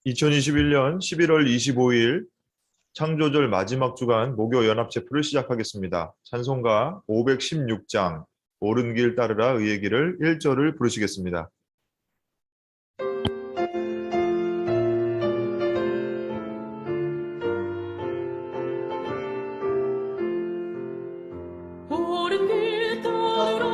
2021년 11월 25일 창조절 마지막 주간 목요 연합 체프를 시작하겠습니다. 찬송가 516장 옳은 길 따르라 의의 길을 1절을 부르시겠습니다. 옳은 길 따르라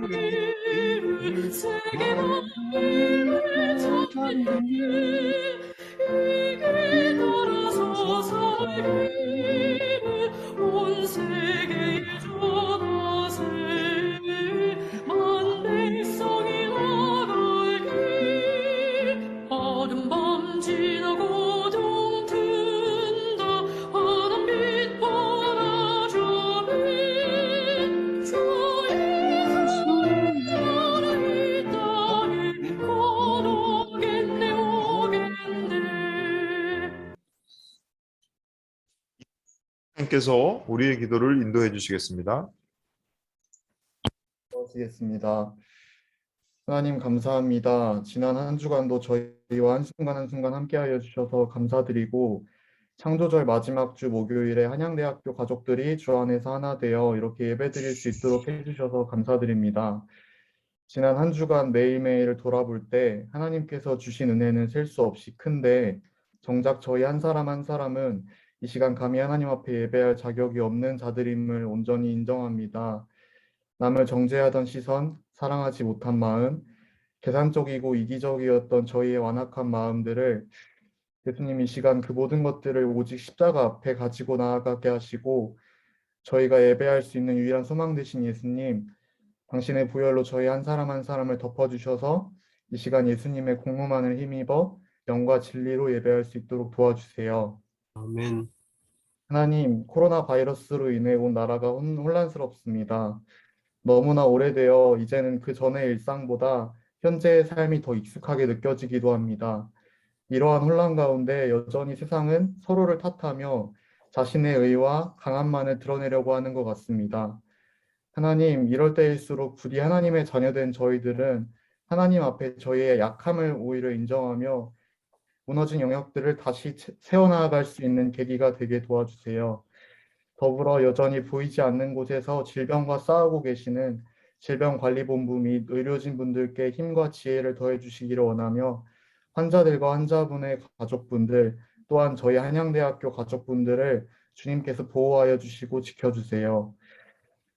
의의 길을 세계 만민을 찾는 길 이 길 따라서 살기를 온 세계에 전하세 만 백성이 나갈 길 어둠 밤 지나고 동 튼다 환한 빛 뻔하죠 주의 사랑이 땅에 걸어오겠네 오겠네. 하나님께서 우리의 기도를 인도해 주시겠습니다. 하겠습니다. 하나님 감사합니다. 지난 한 주간도 저희와 한순간 한순간 함께하여 주셔서 감사드리고 창조절 마지막 주 목요일에 한양대학교 가족들이 주 안에서 하나 되어 이렇게 예배드릴 수 있도록 해주셔서 감사드립니다. 지난 한 주간 매일매일을 돌아볼 때 하나님께서 주신 은혜는 셀 수 없이 큰데 정작 저희 한 사람 한 사람은 이 시간 감히 하나님 앞에 예배할 자격이 없는 자들임을 온전히 인정합니다. 남을 정죄하던 시선, 사랑하지 못한 마음, 계산적이고 이기적이었던 저희의 완악한 마음들을 예수님 이 시간 그 모든 것들을 오직 십자가 앞에 가지고 나아가게 하시고 저희가 예배할 수 있는 유일한 소망 되신 예수님, 당신의 보혈로 저희 한 사람 한 사람을 덮어주셔서 이 시간 예수님의 공로만을 힘입어 영과 진리로 예배할 수 있도록 도와주세요. 아멘. 하나님, 코로나 바이러스로 인해 온 나라가 혼란스럽습니다. 너무나 오래되어 이제는 그 전의 일상보다 현재의 삶이 더 익숙하게 느껴지기도 합니다. 이러한 혼란 가운데 여전히 세상은 서로를 탓하며 자신의 의와 강함만을 드러내려고 하는 것 같습니다. 하나님, 이럴 때일수록 부디 하나님의 자녀된 저희들은 하나님 앞에 저희의 약함을 오히려 인정하며 무너진 영역들을 다시 세워나갈 수 있는 계기가 되게 도와주세요. 더불어 여전히 보이지 않는 곳에서 질병과 싸우고 계시는 질병관리본부 및 의료진 분들께 힘과 지혜를 더해 주시기를 원하며 환자들과 환자분의 가족분들 또한 저희 한양대학교 가족분들을 주님께서 보호하여 주시고 지켜주세요.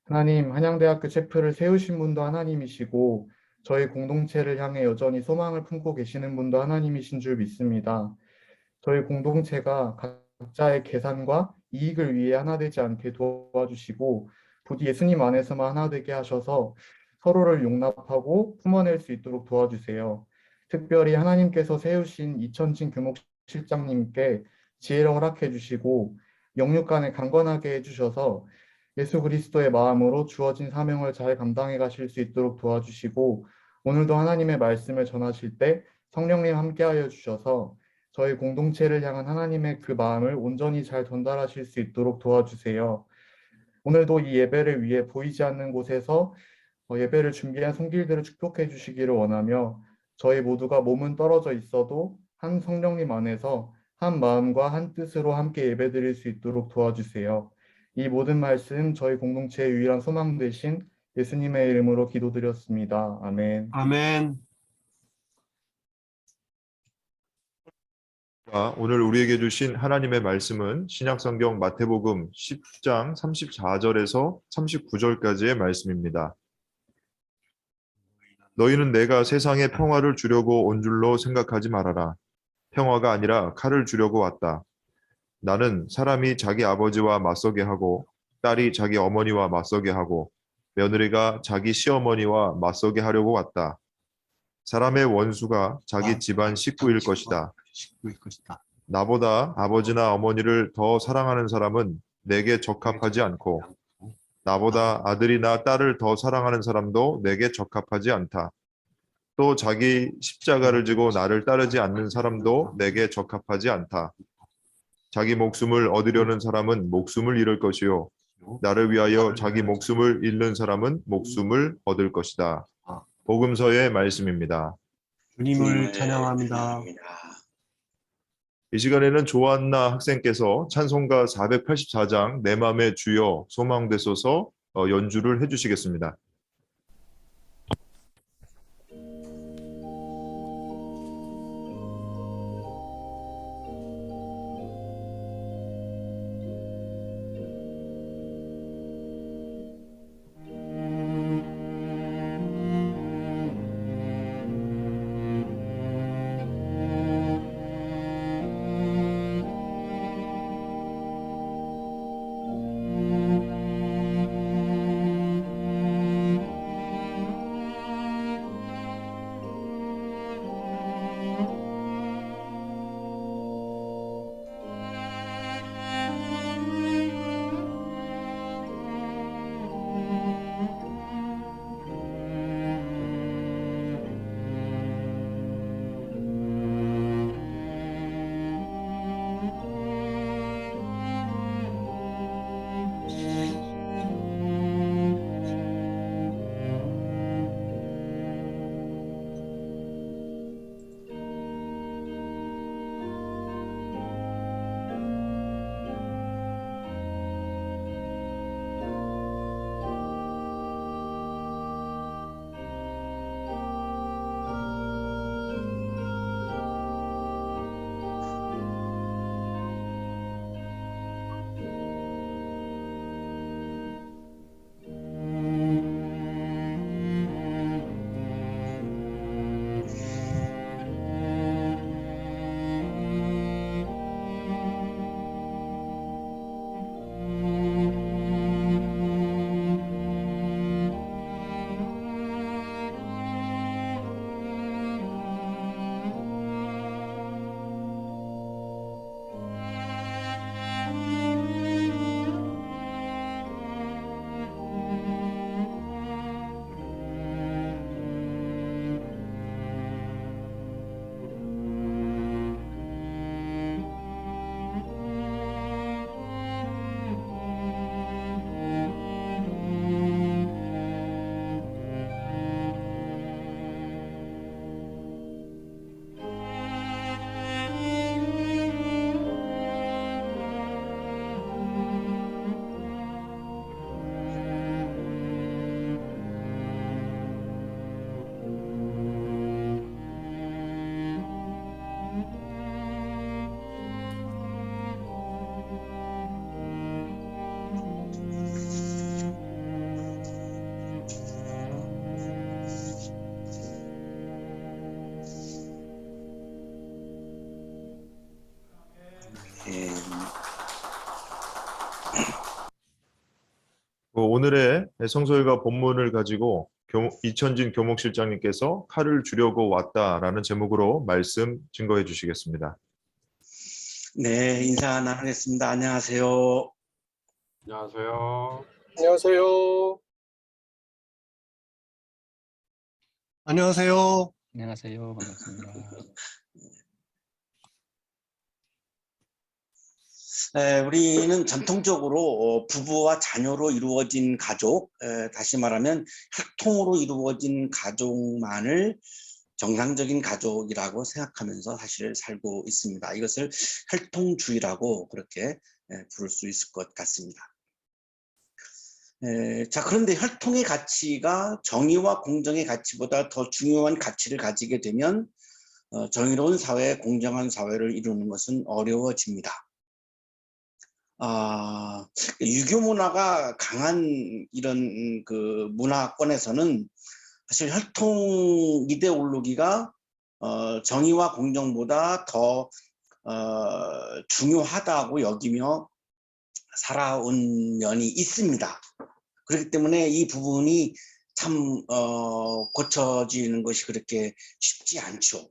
하나님, 한양대학교 체프를 세우신 분도 하나님이시고 저희 공동체를 향해 여전히 소망을 품고 계시는 분도 하나님이신 줄 믿습니다. 저희 공동체가 각자의 계산과 이익을 위해 하나 되지 않게 도와주시고 부디 예수님 안에서만 하나 되게 하셔서 서로를 용납하고 품어낼 수 있도록 도와주세요. 특별히 하나님께서 세우신 이천진 교목실장님께 지혜를 허락해 주시고 영육간에 강건하게 해주셔서 예수 그리스도의 마음으로 주어진 사명을 잘 감당해 가실 수 있도록 도와주시고 오늘도 하나님의 말씀을 전하실 때 성령님 함께하여 주셔서 저희 공동체를 향한 하나님의 그 마음을 온전히 잘 전달하실 수 있도록 도와주세요. 오늘도 이 예배를 위해 보이지 않는 곳에서 예배를 준비한 손길들을 축복해 주시기를 원하며 저희 모두가 몸은 떨어져 있어도 한 성령님 안에서 한 마음과 한 뜻으로 함께 예배드릴 수 있도록 도와주세요. 이 모든 말씀 저희 공동체의 유일한 소망 되신 예수님의 이름으로 기도드렸습니다. 아멘. 아멘. 오늘 우리에게 주신 하나님의 말씀은 신약성경 마태복음 10장 34절에서 39절까지의 말씀입니다. 너희는 내가 세상에 평화를 주려고 온 줄로 생각하지 말아라. 평화가 아니라 칼을 주려고 왔다. 나는 사람이 자기 아버지와 맞서게 하고 딸이 자기 어머니와 맞서게 하고 며느리가 자기 시어머니와 맞서게 하려고 왔다. 사람의 원수가 자기 집안 식구일 것이다. 나보다 아버지나 어머니를 더 사랑하는 사람은 내게 적합하지 않고 나보다 아들이나 딸을 더 사랑하는 사람도 내게 적합하지 않다. 또 자기 십자가를 지고 나를 따르지 않는 사람도 내게 적합하지 않다. 자기 목숨을 얻으려는 사람은 목숨을 잃을 것이요 나를 위하여 자기 목숨을 잃는 사람은 목숨을 얻을 것이다. 복음서의 말씀입니다. 주님을 찬양합니다. 이 시간에는 조한나 학생께서 찬송가 484장 내 맘의 주여 소망되소서 연주를 해주시겠습니다. 오늘의 성서일과 본문을 가지고 이천진 교목실장님께서 칼을 주려고 왔다라는 제목으로 말씀 증거해 주시겠습니다. 네, 인사 나누겠습니다. 안녕하세요. 안녕하세요. 안녕하세요. 안녕하세요. 안녕하세요. 반갑습니다. 우리는 전통적으로 부부와 자녀로 이루어진 가족, 다시 말하면 혈통으로 이루어진 가족만을 정상적인 가족이라고 생각하면서 사실 살고 있습니다. 이것을 혈통주의라고 그렇게 부를 수 있을 것 같습니다. 자, 그런데 혈통의 가치가 정의와 공정의 가치보다 더 중요한 가치를 가지게 되면 정의로운 사회, 공정한 사회를 이루는 것은 어려워집니다. 유교 문화가 강한 이런 그 문화권에서는 사실 혈통 이데올로기가 정의와 공정보다 더 중요하다고 여기며 살아온 면이 있습니다. 그렇기 때문에 이 부분이 참 고쳐지는 것이 그렇게 쉽지 않죠.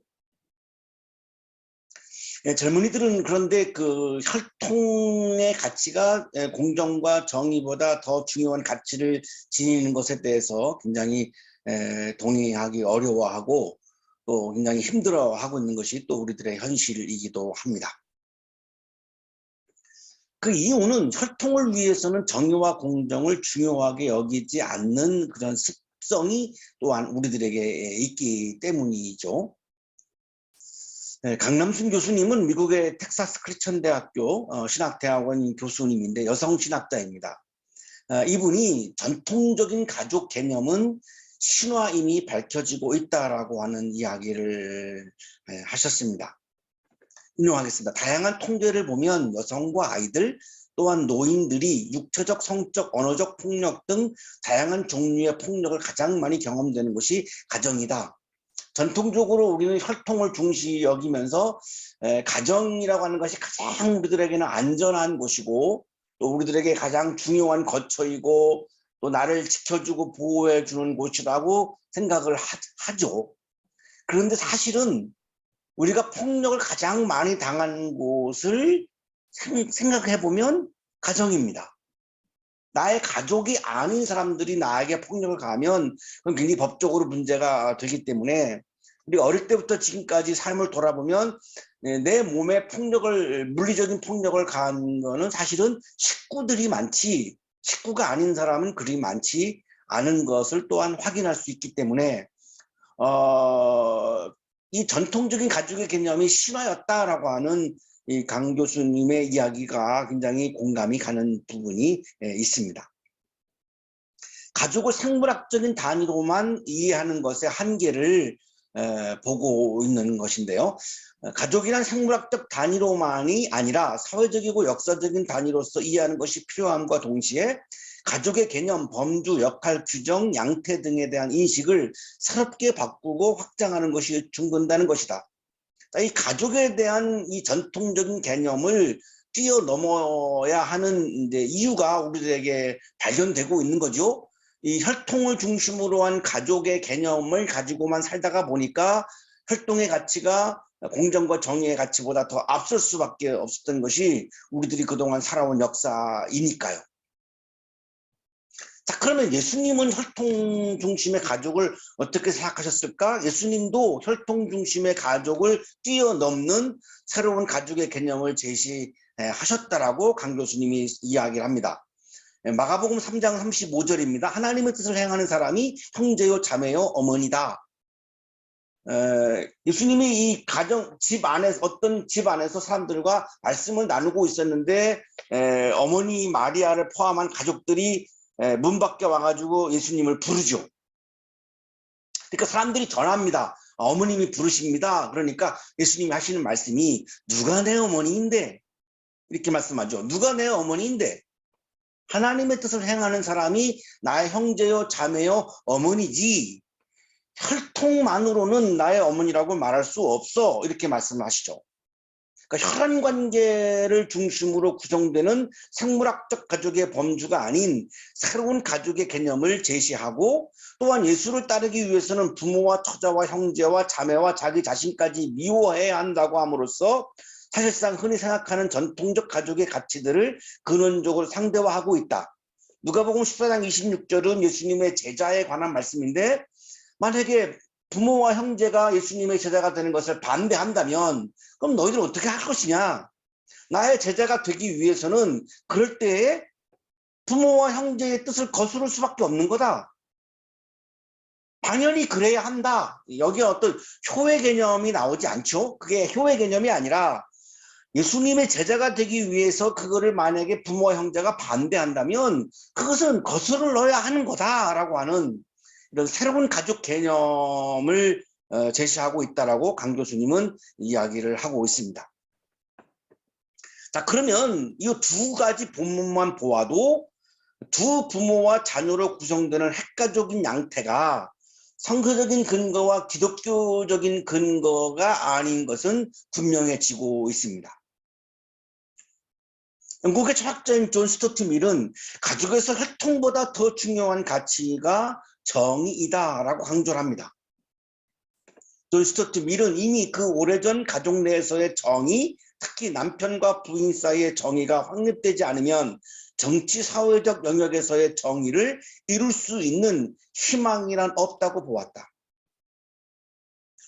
젊은이들은 그런데 그 혈통의 가치가 공정과 정의보다 더 중요한 가치를 지니는 것에 대해서 굉장히 동의하기 어려워하고 또 굉장히 힘들어하고 있는 것이 또 우리들의 현실이기도 합니다. 그 이유는 혈통을 위해서는 정의와 공정을 중요하게 여기지 않는 그런 습성이 또한 우리들에게 있기 때문이죠. 네, 강남순 교수님은 미국의 텍사스 크리스천 대학교 신학대학원 교수님인데 여성 신학자입니다. 이분이 전통적인 가족 개념은 신화임이 밝혀지고 있다라고 하는 이야기를 하셨습니다. 인용하겠습니다. 다양한 통계를 보면 여성과 아이들 또한 노인들이 육체적, 성적, 언어적 폭력 등 다양한 종류의 폭력을 가장 많이 경험되는 곳이 가정이다. 전통적으로 우리는 혈통을 중시 여기면서 가정이라고 하는 것이 가장 우리들에게는 안전한 곳이고 또 우리들에게 가장 중요한 거처이고 또 나를 지켜주고 보호해 주는 곳이라고 생각을 하죠. 그런데 사실은 우리가 폭력을 가장 많이 당한 곳을 생각해 보면 가정입니다. 나의 가족이 아닌 사람들이 나에게 폭력을 가하면 그건 굉장히 법적으로 문제가 되기 때문에 우리 어릴 때부터 지금까지 삶을 돌아보면 내 몸에 물리적인 폭력을 가한 거는 사실은 식구들이 많지 식구가 아닌 사람은 그리 많지 않은 것을 또한 확인할 수 있기 때문에 이 전통적인 가족의 개념이 신화였다라고 하는 이 강 교수님의 이야기가 굉장히 공감이 가는 부분이 있습니다. 가족을 생물학적인 단위로만 이해하는 것의 한계를 보고 있는 것인데요. 가족이란 생물학적 단위로만이 아니라 사회적이고 역사적인 단위로서 이해하는 것이 필요함과 동시에 가족의 개념, 범주, 역할, 규정, 양태 등에 대한 인식을 새롭게 바꾸고 확장하는 것이 중요하다는 것이다. 이 가족에 대한 이 전통적인 개념을 뛰어넘어야 하는 이유가 우리들에게 발견되고 있는 거죠. 이 혈통을 중심으로 한 가족의 개념을 가지고만 살다가 보니까 혈통의 가치가 공정과 정의의 가치보다 더 앞설 수밖에 없었던 것이 우리들이 그동안 살아온 역사이니까요. 자, 그러면 예수님은 혈통 중심의 가족을 어떻게 생각하셨을까? 예수님도 혈통 중심의 가족을 뛰어넘는 새로운 가족의 개념을 제시하셨다라고 강 교수님이 이야기를 합니다. 마가복음 3장 35절입니다. 하나님의 뜻을 행하는 사람이 형제요, 자매요, 어머니다. 예수님이 이 어떤 집 안에서 사람들과 말씀을 나누고 있었는데 어머니 마리아를 포함한 가족들이 문 밖에 와가지고 예수님을 부르죠. 그러니까 사람들이 전합니다. 어머님이 부르십니다. 그러니까 예수님이 하시는 말씀이 누가 내 어머니인데? 이렇게 말씀하죠. 누가 내 어머니인데? 하나님의 뜻을 행하는 사람이 나의 형제요, 자매요, 어머니지 혈통만으로는 나의 어머니라고 말할 수 없어. 이렇게 말씀하시죠. 그러니까 혈연 관계를 중심으로 구성되는 생물학적 가족의 범주가 아닌 새로운 가족의 개념을 제시하고 또한 예수를 따르기 위해서는 부모와 처자와 형제와 자매와 자기 자신까지 미워해야 한다고 함으로써 사실상 흔히 생각하는 전통적 가족의 가치들을 근원적으로 상대화하고 있다. 누가복음 14장 26절은 예수님의 제자에 관한 말씀인데 만약에 부모와 형제가 예수님의 제자가 되는 것을 반대한다면 그럼 너희들은 어떻게 할 것이냐? 나의 제자가 되기 위해서는 그럴 때에 부모와 형제의 뜻을 거스를 수밖에 없는 거다. 당연히 그래야 한다. 여기에 어떤 효의 개념이 나오지 않죠? 그게 효의 개념이 아니라 예수님의 제자가 되기 위해서 그거를 만약에 부모와 형제가 반대한다면 그것은 거스를 넣어야 하는 거다라고 하는 이런 새로운 가족 개념을 제시하고 있다라고 강 교수님은 이야기를 하고 있습니다. 자, 그러면 이 두 가지 본문만 보아도 두 부모와 자녀로 구성되는 핵가족인 양태가 성서적인 근거와 기독교적인 근거가 아닌 것은 분명해지고 있습니다. 영국의 철학자인 존 스튜어트 밀은 가족에서 혈통보다 더 중요한 가치가 정의이다라고 강조를 합니다. 존 스튜어트 밀은 이미 그 오래전 가족 내에서의 정의, 특히 남편과 부인 사이의 정의가 확립되지 않으면 정치 사회적 영역에서의 정의를 이룰 수 있는 희망이란 없다고 보았다.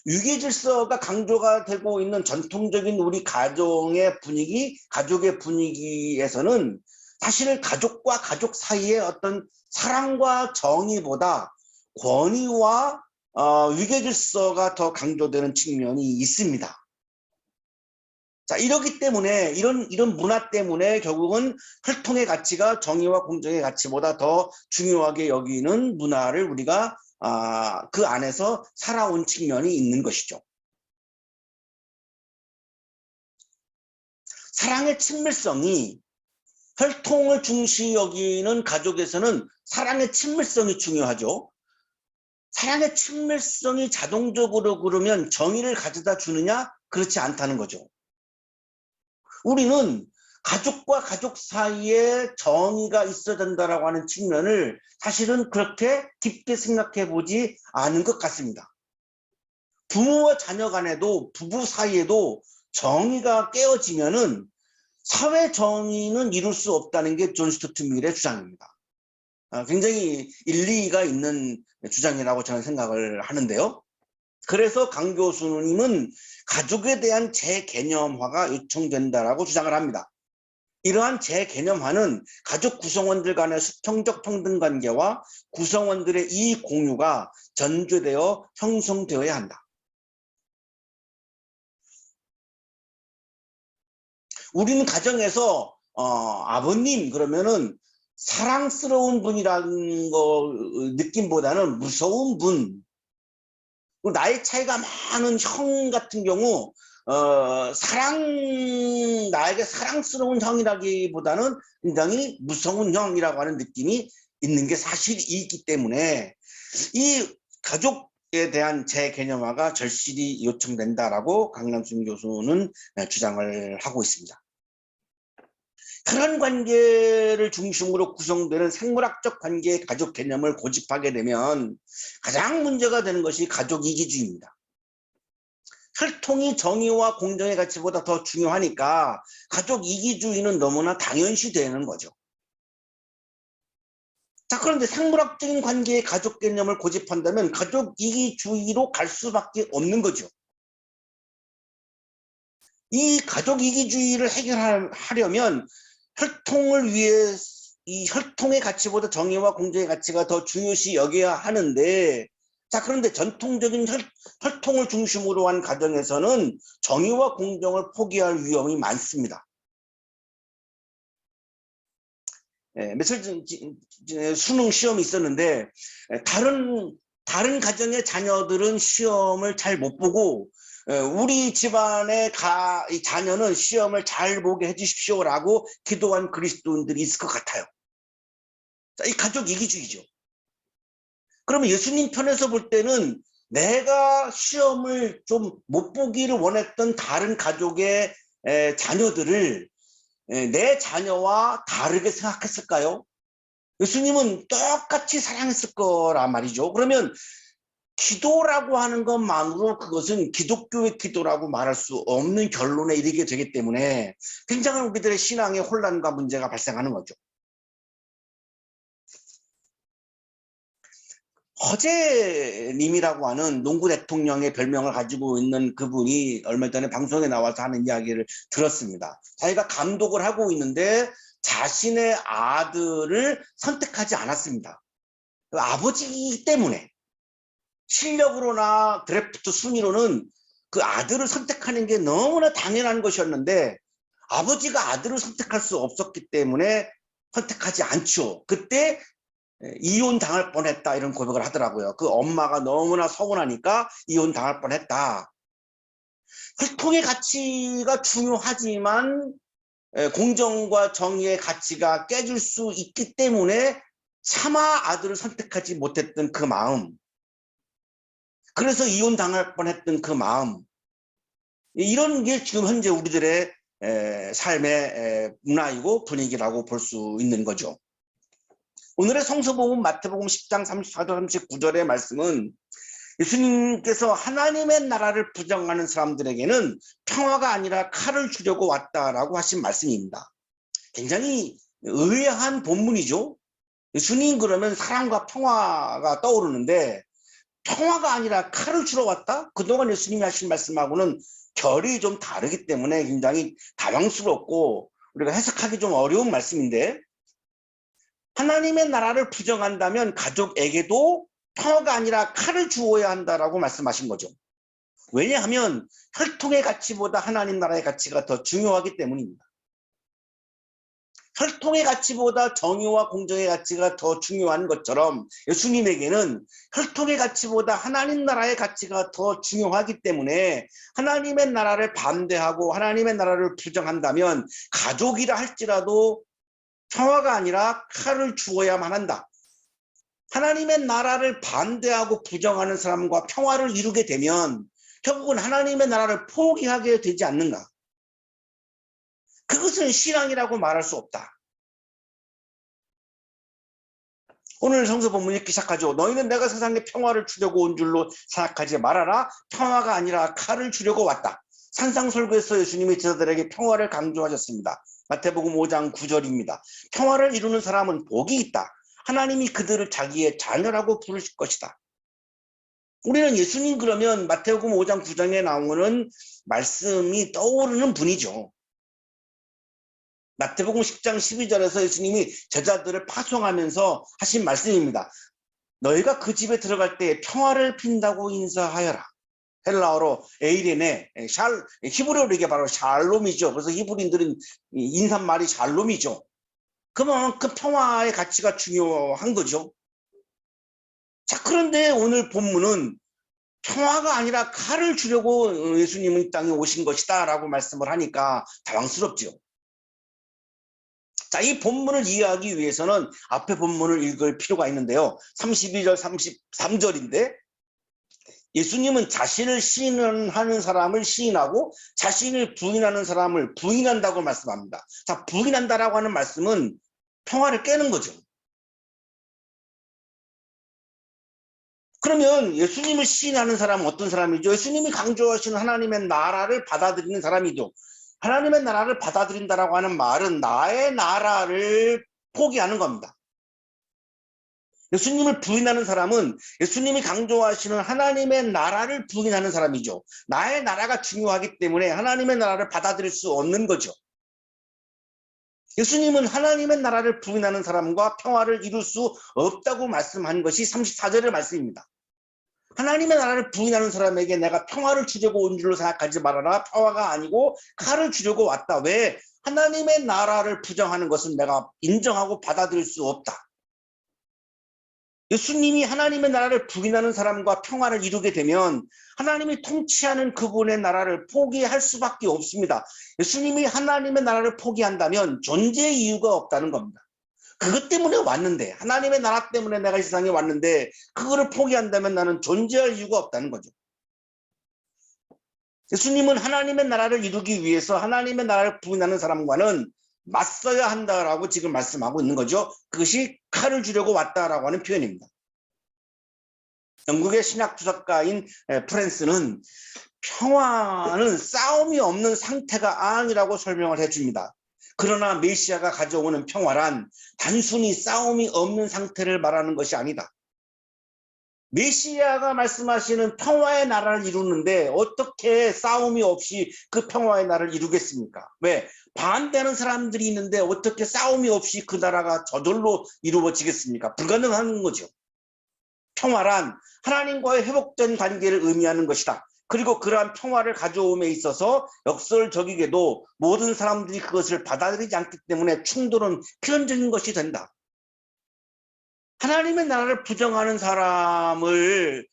유계 질서가 강조가 되고 있는 전통적인 우리 가정의 분위기, 가족의 분위기에서는 사실 가족과 가족 사이의 어떤 사랑과 정의보다 권위와 위계 질서가 더 강조되는 측면이 있습니다. 자, 이러기 때문에 이런 문화 때문에 결국은 혈통의 가치가 정의와 공정의 가치보다 더 중요하게 여기는 문화를 우리가 그 안에서 살아온 측면이 있는 것이죠. 사랑의 친밀성이 혈통을 중시 여기는 가족에서는 사랑의 친밀성이 중요하죠. 사랑의 친밀성이 자동적으로 그러면 정의를 가져다 주느냐? 그렇지 않다는 거죠. 우리는 가족과 가족 사이에 정의가 있어야 된다라고 하는 측면을 사실은 그렇게 깊게 생각해 보지 않은 것 같습니다. 부모와 자녀 간에도 부부 사이에도 정의가 깨어지면은 사회 정의는 이룰 수 없다는 게 존 스튜어트 밀의 주장입니다. 굉장히 일리가 있는 주장이라고 저는 생각을 하는데요. 그래서 강 교수님은 가족에 대한 재개념화가 요청된다라고 주장을 합니다. 이러한 재개념화는 가족 구성원들 간의 수평적 평등관계와 구성원들의 이익 공유가 전제되어 형성되어야 한다. 우리는 가정에서 아버님 그러면은 사랑스러운 분이라는 거 느낌보다는 무서운 분, 나이 차이가 많은 형 같은 경우 나에게 사랑스러운 형이라기보다는 굉장히 무서운 형이라고 하는 느낌이 있는 게 사실이기 때문에 이 가족에 대한 재개념화가 절실히 요청된다라고 강남순 교수는 주장을 하고 있습니다. 혈연 관계를 중심으로 구성되는 생물학적 관계의 가족 개념을 고집하게 되면 가장 문제가 되는 것이 가족 이기주의입니다. 혈통이 정의와 공정의 가치보다 더 중요하니까 가족 이기주의는 너무나 당연시 되는 거죠. 자, 그런데 생물학적인 관계의 가족 개념을 고집한다면 가족 이기주의로 갈 수밖에 없는 거죠. 이 가족 이기주의를 해결하려면 혈통을 위해 이 혈통의 가치보다 정의와 공정의 가치가 더 중요시 여겨야 하는데, 자, 그런데 전통적인 혈통을 중심으로 한 가정에서는 정의와 공정을 포기할 위험이 많습니다. 며칠 전에 수능 시험이 있었는데 다른 가정의 자녀들은 시험을 잘 못 보고 우리 집안의 이 자녀는 시험을 잘 보게 해주십시오라고 기도한 그리스도인들이 있을 것 같아요. 자, 이 가족 이기주의죠. 그러면 예수님 편에서 볼 때는 내가 시험을 좀 못 보기를 원했던 다른 가족의 자녀들을 내 자녀와 다르게 생각했을까요? 예수님은 똑같이 사랑했을 거란 말이죠. 그러면 기도라고 하는 것만으로 그것은 기독교의 기도라고 말할 수 없는 결론에 이르게 되기 때문에 굉장한 우리들의 신앙의 혼란과 문제가 발생하는 거죠. 허재님이라고 하는 농구 대통령의 별명을 가지고 있는 그분이 얼마 전에 방송에 나와서 하는 이야기를 들었습니다. 자기가 감독을 하고 있는데 자신의 아들을 선택하지 않았습니다. 아버지이기 때문에. 실력으로나 드래프트 순위로는 그 아들을 선택하는 게 너무나 당연한 것이었는데 아버지가 아들을 선택할 수 없었기 때문에 선택하지 않죠. 그때 이혼 당할 뻔했다 이런 고백을 하더라고요. 그 엄마가 너무나 서운하니까 이혼 당할 뻔했다. 혈통의 가치가 중요하지만 공정과 정의의 가치가 깨질 수 있기 때문에 차마 아들을 선택하지 못했던 그 마음, 그래서 이혼 당할 뻔했던 그 마음, 이런 게 지금 현재 우리들의 삶의 문화이고 분위기라고 볼 수 있는 거죠. 오늘의 성서복음 마태복음 10장 34절 39절의 말씀은 예수님께서 하나님의 나라를 부정하는 사람들에게는 평화가 아니라 칼을 주려고 왔다라고 하신 말씀입니다. 굉장히 의아한 본문이죠. 예수님 그러면 사랑과 평화가 떠오르는데 평화가 아니라 칼을 주러 왔다? 그동안 예수님이 하신 말씀하고는 결이 좀 다르기 때문에 굉장히 당황스럽고 우리가 해석하기 좀 어려운 말씀인데, 하나님의 나라를 부정한다면 가족에게도 평화가 아니라 칼을 주어야 한다라고 말씀하신 거죠. 왜냐하면 혈통의 가치보다 하나님 나라의 가치가 더 중요하기 때문입니다. 혈통의 가치보다 정의와 공정의 가치가 더 중요한 것처럼 예수님에게는 혈통의 가치보다 하나님 나라의 가치가 더 중요하기 때문에 하나님의 나라를 반대하고 하나님의 나라를 부정한다면 가족이라 할지라도 평화가 아니라 칼을 주어야만 한다. 하나님의 나라를 반대하고 부정하는 사람과 평화를 이루게 되면 결국은 하나님의 나라를 포기하게 되지 않는가? 그것은 신앙이라고 말할 수 없다. 오늘 성서 본문 읽기 시작하죠. 너희는 내가 세상에 평화를 주려고 온 줄로 생각하지 말아라. 평화가 아니라 칼을 주려고 왔다. 산상설교에서 예수님이 제자들에게 평화를 강조하셨습니다. 마태복음 5장 9절입니다. 평화를 이루는 사람은 복이 있다. 하나님이 그들을 자기의 자녀라고 부르실 것이다. 우리는 예수님 그러면 마태복음 5장 9장에 나오는 말씀이 떠오르는 분이죠. 마태복음 10장 12절에서 예수님이 제자들을 파송하면서 하신 말씀입니다. 너희가 그 집에 들어갈 때 평화를 빈다고 인사하여라. 헬라어로 에이레네, 히브리어로 이게 바로 샬롬이죠. 그래서 히브리인들은 인사말이 샬롬이죠. 그만큼 평화의 가치가 중요한 거죠. 자, 그런데 오늘 본문은 평화가 아니라 칼을 주려고 예수님은 이 땅에 오신 것이다 라고 말씀을 하니까 당황스럽죠. 자, 이 본문을 이해하기 위해서는 앞에 본문을 읽을 필요가 있는데요. 32절, 33절인데 예수님은 자신을 시인하는 사람을 시인하고 자신을 부인하는 사람을 부인한다고 말씀합니다. 자, 부인한다라고 하는 말씀은 평화를 깨는 거죠. 그러면 예수님을 시인하는 사람은 어떤 사람이죠? 예수님이 강조하시는 하나님의 나라를 받아들이는 사람이죠. 하나님의 나라를 받아들인다라고 하는 말은 나의 나라를 포기하는 겁니다. 예수님을 부인하는 사람은 예수님이 강조하시는 하나님의 나라를 부인하는 사람이죠. 나의 나라가 중요하기 때문에 하나님의 나라를 받아들일 수 없는 거죠. 예수님은 하나님의 나라를 부인하는 사람과 평화를 이룰 수 없다고 말씀한 것이 34절의 말씀입니다. 하나님의 나라를 부인하는 사람에게 내가 평화를 주려고 온 줄로 생각하지 말아라. 평화가 아니고 칼을 주려고 왔다. 왜? 하나님의 나라를 부정하는 것은 내가 인정하고 받아들일 수 없다. 예수님이 하나님의 나라를 부인하는 사람과 평화를 이루게 되면 하나님이 통치하는 그분의 나라를 포기할 수밖에 없습니다. 예수님이 하나님의 나라를 포기한다면 존재의 이유가 없다는 겁니다. 그것 때문에 왔는데, 하나님의 나라 때문에 내가 이 세상에 왔는데 그거를 포기한다면 나는 존재할 이유가 없다는 거죠. 예수님은 하나님의 나라를 이루기 위해서 하나님의 나라를 부인하는 사람과는 맞서야 한다라고 지금 말씀하고 있는 거죠. 그것이 칼을 주려고 왔다라고 하는 표현입니다. 영국의 신학 주석가인 프랜스는 평화는 싸움이 없는 상태가 아니라고 설명을 해줍니다. 그러나 메시아가 가져오는 평화란 단순히 싸움이 없는 상태를 말하는 것이 아니다. 메시아가 말씀하시는 평화의 나라를 이루는데 어떻게 싸움이 없이 그 평화의 나라를 이루겠습니까? 왜? 반대하는 사람들이 있는데 어떻게 싸움이 없이 그 나라가 저절로 이루어지겠습니까? 불가능한 거죠. 평화란 하나님과의 회복된 관계를 의미하는 것이다. 그리고 그러한 평화를 가져옴에 있어서 역설적이게도 모든 사람들이 그것을 받아들이지 않기 때문에 충돌은 필연적인 것이 된다. 하나님의 나라를 부정하는 사람을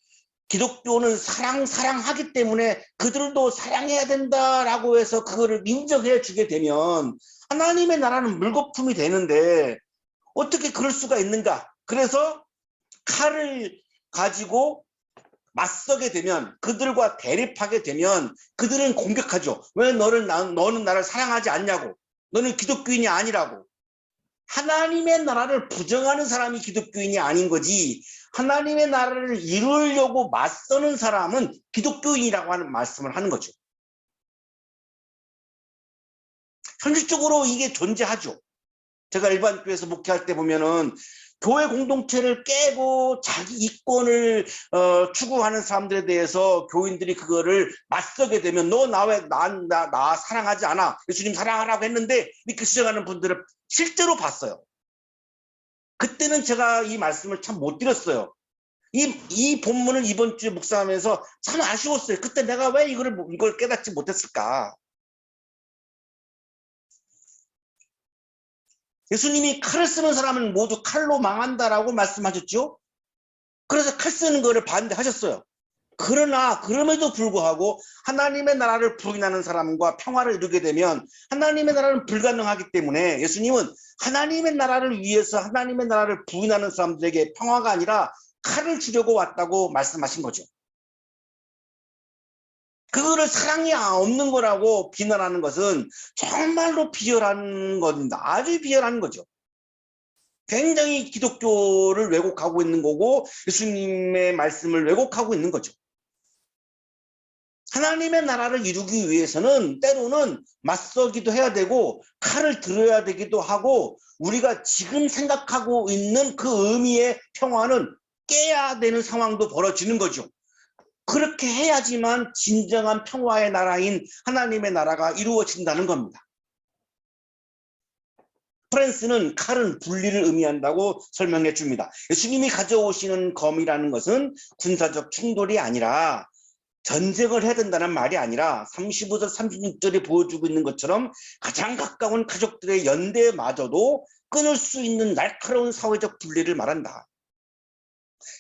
기독교는 사랑하기 때문에 그들도 사랑해야 된다라고 해서 그거를 인정해 주게 되면 하나님의 나라는 물거품이 되는데 어떻게 그럴 수가 있는가? 그래서 칼을 가지고 맞서게 되면, 그들과 대립하게 되면 그들은 공격하죠. 왜 너는 나를 사랑하지 않냐고. 너는 기독교인이 아니라고. 하나님의 나라를 부정하는 사람이 기독교인이 아닌 거지, 하나님의 나라를 이루려고 맞서는 사람은 기독교인이라고 하는 말씀을 하는 거죠. 현실적으로 이게 존재하죠. 제가 일반 교회에서 목회할 때 보면은 교회 공동체를 깨고 자기 이권을 추구하는 사람들에 대해서 교인들이 그거를 맞서게 되면 너 나 사랑하지 않아. 예수님 사랑하라고 했는데 이렇게 주장하는 분들을 실제로 봤어요. 그때는 제가 이 말씀을 참 못 드렸어요. 이 본문을 이번 주에 묵상하면서 참 아쉬웠어요. 그때 내가 왜 이걸 깨닫지 못했을까? 예수님이 칼을 쓰는 사람은 모두 칼로 망한다라고 말씀하셨죠. 그래서 칼 쓰는 거를 반대하셨어요. 그러나 그럼에도 불구하고 하나님의 나라를 부인하는 사람과 평화를 이루게 되면 하나님의 나라는 불가능하기 때문에 예수님은 하나님의 나라를 위해서 하나님의 나라를 부인하는 사람들에게 평화가 아니라 칼을 주려고 왔다고 말씀하신 거죠. 그거를 사랑이 없는 거라고 비난하는 것은 정말로 비열한 겁니다. 아주 비열한 거죠. 굉장히 기독교를 왜곡하고 있는 거고 예수님의 말씀을 왜곡하고 있는 거죠. 하나님의 나라를 이루기 위해서는 때로는 맞서기도 해야 되고 칼을 들어야 되기도 하고 우리가 지금 생각하고 있는 그 의미의 평화는 깨야 되는 상황도 벌어지는 거죠. 그렇게 해야지만 진정한 평화의 나라인 하나님의 나라가 이루어진다는 겁니다. 프랜스는 칼은 분리를 의미한다고 설명해 줍니다. 예수님이 가져오시는 검이라는 것은 군사적 충돌이 아니라 전쟁을 해야 된다는 말이 아니라 35절 36절에 보여주고 있는 것처럼 가장 가까운 가족들의 연대마저도 끊을 수 있는 날카로운 사회적 분리를 말한다.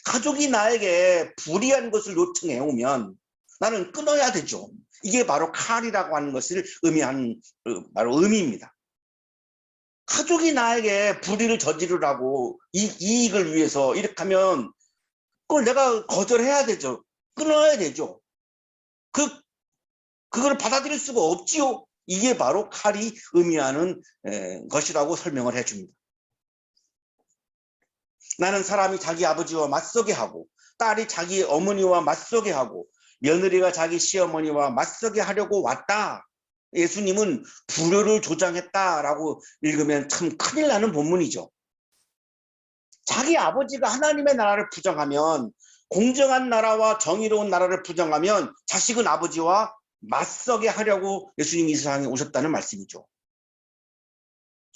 가족이 나에게 불이한 것을 요청해 오면 나는 끊어야 되죠. 이게 바로 칼이라고 하는 것을 의미하는 바로 의미입니다. 가족이 나에게 불의를 저지르라고 이익을 위해서 이렇게 하면 그걸 내가 거절해야 되죠. 끊어야 되죠. 그걸 받아들일 수가 없지요. 이게 바로 칼이 의미하는 것이라고 설명을 해줍니다. 나는 사람이 자기 아버지와 맞서게 하고 딸이 자기 어머니와 맞서게 하고 며느리가 자기 시어머니와 맞서게 하려고 왔다. 예수님은 불효를 조장했다라고 읽으면 참 큰일 나는 본문이죠. 자기 아버지가 하나님의 나라를 부정하면 공정한 나라와 정의로운 나라를 부정하면 자식은 아버지와 맞서게 하려고 예수님이 이 세상에 오셨다는 말씀이죠.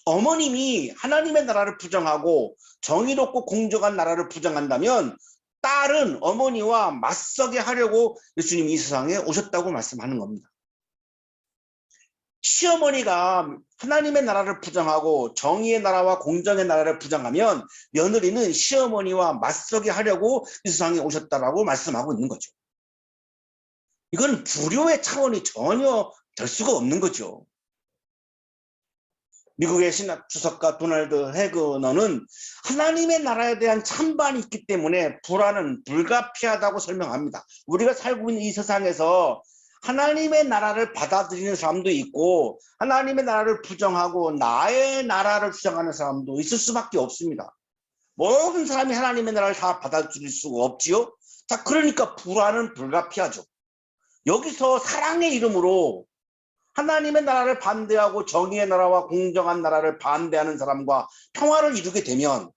어머님이 하나님의 나라를 부정하고 정의롭고 공정한 나라를 부정한다면 딸은 어머니와 맞서게 하려고 예수님이 이 세상에 오셨다고 말씀하는 겁니다. 시어머니가 하나님의 나라를 부정하고 정의의 나라와 공정의 나라를 부정하면 며느리는 시어머니와 맞서게 하려고 이 세상에 오셨다라고 말씀하고 있는 거죠. 이건 불효의 차원이 전혀 될 수가 없는 거죠. 미국의 신학 주석가 도널드 해그너는 하나님의 나라에 대한 찬반이 있기 때문에 불화는 불가피하다고 설명합니다. 우리가 살고 있는 이 세상에서 하나님의 나라를 받아들이는 사람도 있고 하나님의 나라를 부정하고 나의 나라를 주장하는 사람도 있을 수밖에 없습니다. 모든 사람이 하나님의 나라를 다 받아들일 수가 없지요. 자, 그러니까 불화는 불가피하죠. 여기서 사랑의 이름으로 하나님의 나라를 반대하고 정의의 나라와 공정한 나라를 반대하는 사람과 평화를 이루게 되면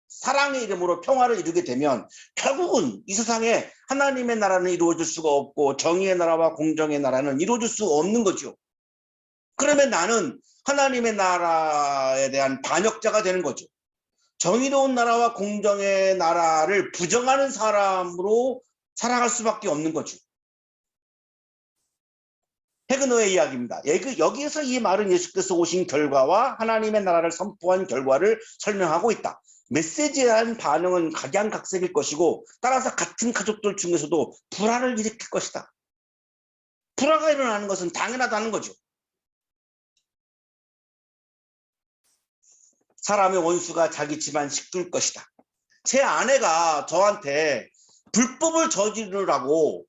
사랑의 이름으로 평화를 이루게 되면 결국은 이 세상에 하나님의 나라는 이루어질 수가 없고 정의의 나라와 공정의 나라는 이루어질 수 없는 거죠. 그러면 나는 하나님의 나라에 대한 반역자가 되는 거죠. 정의로운 나라와 공정의 나라를 부정하는 사람으로 살아갈 수밖에 없는 거죠. 해그너의 이야기입니다. 여기에서 이 말은 예수께서 오신 결과와 하나님의 나라를 선포한 결과를 설명하고 있다. 메시지에 대한 반응은 각양각색일 것이고 따라서 같은 가족들 중에서도 불화를 일으킬 것이다. 불화가 일어나는 것은 당연하다는 거죠. 사람의 원수가 자기 집안 식구일 것이다. 제 아내가 저한테 불법을 저지르라고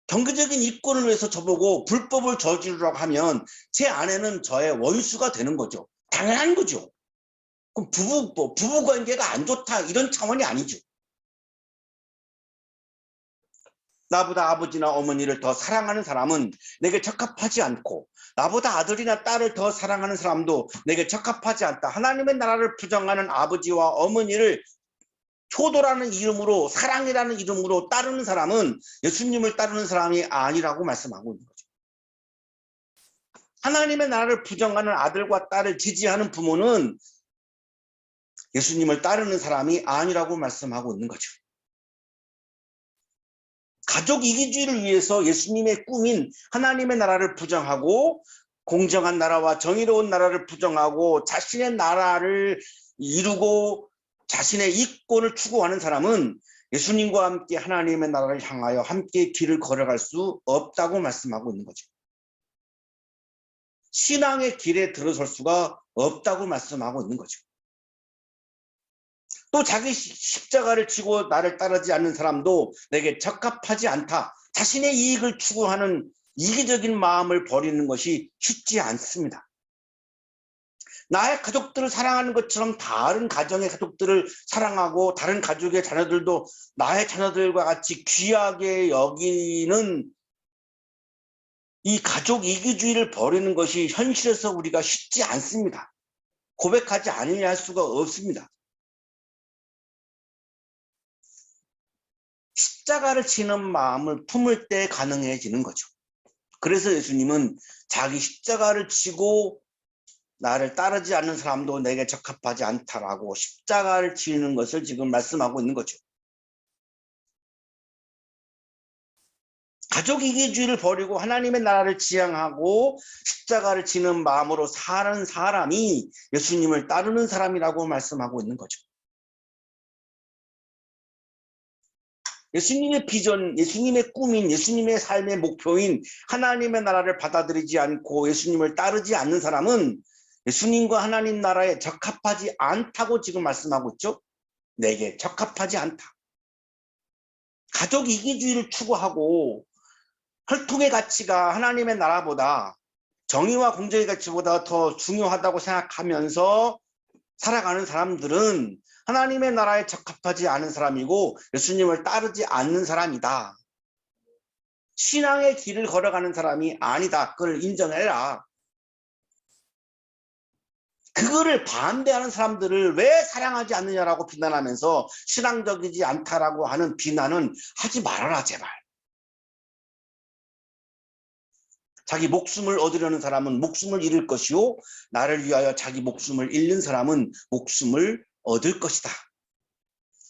경제적인 이권을 위해서 저보고 불법을 저지르라고 하면 제 아내는 저의 원수가 되는 거죠. 당연한 거죠. 그럼 부부관계가 안 좋다 이런 차원이 아니죠. 나보다 아버지나 어머니를 더 사랑하는 사람은 내게 적합하지 않고 나보다 아들이나 딸을 더 사랑하는 사람도 내게 적합하지 않다. 하나님의 나라를 부정하는 아버지와 어머니를 효도라는 이름으로 사랑이라는 이름으로 따르는 사람은 예수님을 따르는 사람이 아니라고 말씀하고 있는 거죠. 하나님의 나라를 부정하는 아들과 딸을 지지하는 부모는 예수님을 따르는 사람이 아니라고 말씀하고 있는 거죠. 가족 이기주의를 위해서 예수님의 꿈인 하나님의 나라를 부정하고 공정한 나라와 정의로운 나라를 부정하고 자신의 나라를 이루고 자신의 이권을 추구하는 사람은 예수님과 함께 하나님의 나라를 향하여 함께 길을 걸어갈 수 없다고 말씀하고 있는 거죠. 신앙의 길에 들어설 수가 없다고 말씀하고 있는 거죠. 또 자기 십자가를 지고 나를 따르지 않는 사람도 내게 적합하지 않다. 자신의 이익을 추구하는 이기적인 마음을 버리는 것이 쉽지 않습니다. 나의 가족들을 사랑하는 것처럼 다른 가정의 가족들을 사랑하고 다른 가족의 자녀들도 나의 자녀들과 같이 귀하게 여기는 이 가족 이기주의를 버리는 것이 현실에서 우리가 쉽지 않습니다. 고백하지 않으려 할 수가 없습니다. 십자가를 지는 마음을 품을 때 가능해지는 거죠. 그래서 예수님은 자기 십자가를 지고 나를 따르지 않는 사람도 내게 적합하지 않다라고 십자가를 지는 것을 지금 말씀하고 있는 거죠. 가족 이기주의를 버리고 하나님의 나라를 지향하고 십자가를 지는 마음으로 사는 사람이 예수님을 따르는 사람이라고 말씀하고 있는 거죠. 예수님의 비전, 예수님의 꿈인, 예수님의 삶의 목표인 하나님의 나라를 받아들이지 않고 예수님을 따르지 않는 사람은 예수님과 하나님 나라에 적합하지 않다고 지금 말씀하고 있죠. 내게 적합하지 않다. 가족 이기주의를 추구하고 혈통의 가치가 하나님의 나라보다 정의와 공정의 가치보다 더 중요하다고 생각하면서 살아가는 사람들은 하나님의 나라에 적합하지 않은 사람이고 예수님을 따르지 않는 사람이다. 신앙의 길을 걸어가는 사람이 아니다. 그걸 인정해라. 그거를 반대하는 사람들을 왜 사랑하지 않느냐라고 비난하면서 신앙적이지 않다라고 하는 비난은 하지 말아라 제발. 자기 목숨을 얻으려는 사람은 목숨을 잃을 것이요 나를 위하여 자기 목숨을 잃는 사람은 목숨을 얻을 것이다.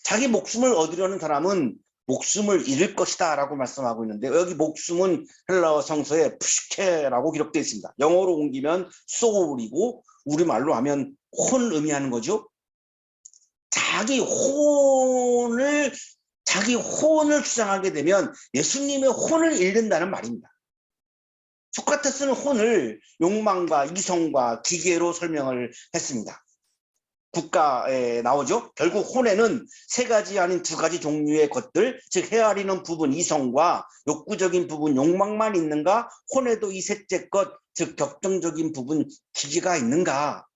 자기 목숨을 얻으려는 사람은 목숨을 잃을 것이다 라고 말씀하고 있는데 여기 목숨은 헬라어 성서에 푸시케라고 기록되어 있습니다. 영어로 옮기면 soul이고 우리말로 하면 혼을 의미하는 거죠. 자기 혼을 주장하게 되면 예수님의 혼을 잃는다는 말입니다. 소크라테스는 혼을 욕망과 이성과 기계로 설명을 했습니다. 국가에 나오죠. 결국 혼에는 세 가지 아닌 두 가지 종류의 것들, 즉 헤아리는 부분 이성과 욕구적인 부분 욕망만 있는가? 혼에도 이 셋째 것, 즉 격정적인 부분 기계가 있는가?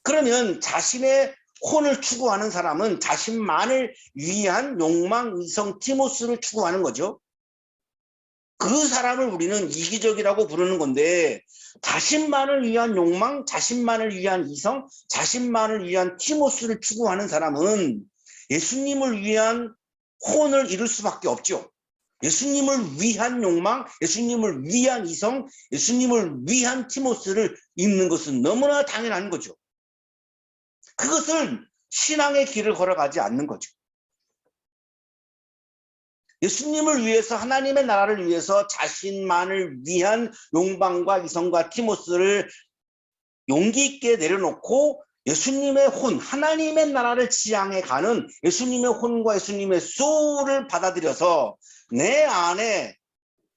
그러면 자신의 혼을 추구하는 사람은 자신만을 위한 욕망, 이성, 티모스를 추구하는 거죠. 그 사람을 우리는 이기적이라고 부르는 건데 자신만을 위한 욕망, 자신만을 위한 이성, 자신만을 위한 티모스를 추구하는 사람은 예수님을 위한 혼을 이룰 수밖에 없죠. 예수님을 위한 욕망, 예수님을 위한 이성, 예수님을 위한 티모스를 입는 것은 너무나 당연한 거죠. 그것은 신앙의 길을 걸어가지 않는 거죠. 예수님을 위해서 하나님의 나라를 위해서 자신만을 위한 욕망과 이성과 티모스를 용기 있게 내려놓고 예수님의 혼, 하나님의 나라를 지향해 가는 예수님의 혼과 예수님의 소울을 받아들여서 내 안에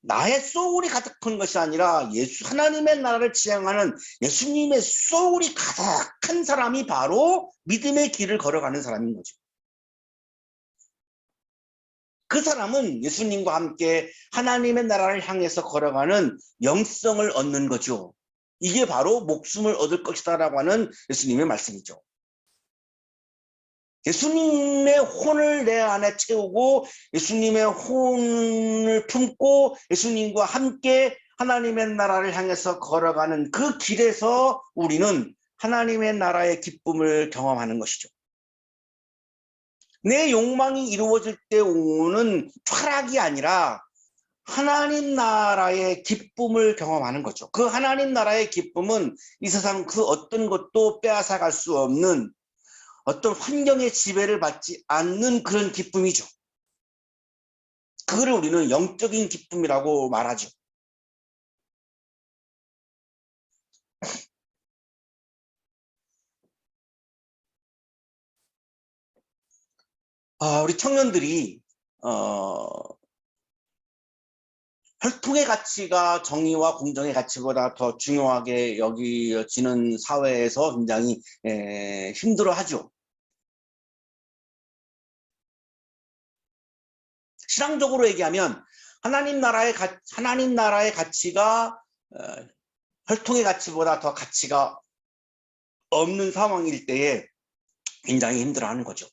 나의 소울이 가득한 것이 아니라 하나님의 나라를 지향하는 예수님의 소울이 가득한 사람이 바로 믿음의 길을 걸어가는 사람인 거죠. 그 사람은 예수님과 함께 하나님의 나라를 향해서 걸어가는 영성을 얻는 거죠. 이게 바로 목숨을 얻을 것이다 라고 하는 예수님의 말씀이죠. 예수님의 혼을 내 안에 채우고 예수님의 혼을 품고 예수님과 함께 하나님의 나라를 향해서 걸어가는 그 길에서 우리는 하나님의 나라의 기쁨을 경험하는 것이죠. 내 욕망이 이루어질 때 오는 쾌락이 아니라 하나님 나라의 기쁨을 경험하는 거죠. 그 하나님 나라의 기쁨은 이 세상 그 어떤 것도 빼앗아갈 수 없는 어떤 환경의 지배를 받지 않는 그런 기쁨이죠. 그거를 우리는 영적인 기쁨이라고 말하죠. 우리 청년들이 혈통의 가치가 정의와 공정의 가치보다 더 중요하게 여겨지는 사회에서 굉장히 힘들어하죠. 신앙적으로 얘기하면 하나님 나라의 가치가 혈통의 가치보다 더 가치가 없는 상황일 때에 굉장히 힘들어하는 거죠.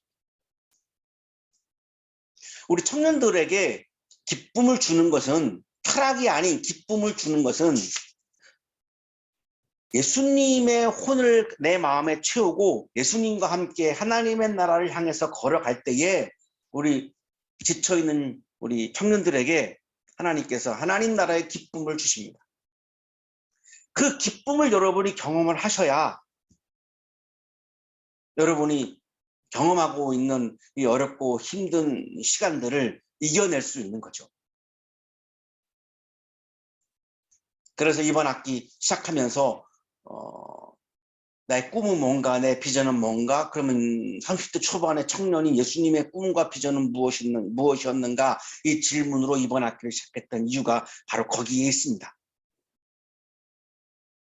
우리 청년들에게 기쁨을 주는 것은, 타락이 아닌 기쁨을 주는 것은 예수님의 혼을 내 마음에 채우고 예수님과 함께 하나님의 나라를 향해서 걸어갈 때에 우리 지쳐있는 우리 청년들에게 하나님께서 하나님 나라의 기쁨을 주십니다. 그 기쁨을 여러분이 경험을 하셔야 여러분이 경험하고 있는 이 어렵고 힘든 시간들을 이겨낼 수 있는 거죠. 그래서 이번 학기 시작하면서 나의 꿈은 뭔가, 내 비전은 뭔가, 그러면 30대 초반의 청년이 예수님의 꿈과 비전은 무엇이었는가, 이 질문으로 이번 학기를 시작했던 이유가 바로 거기에 있습니다.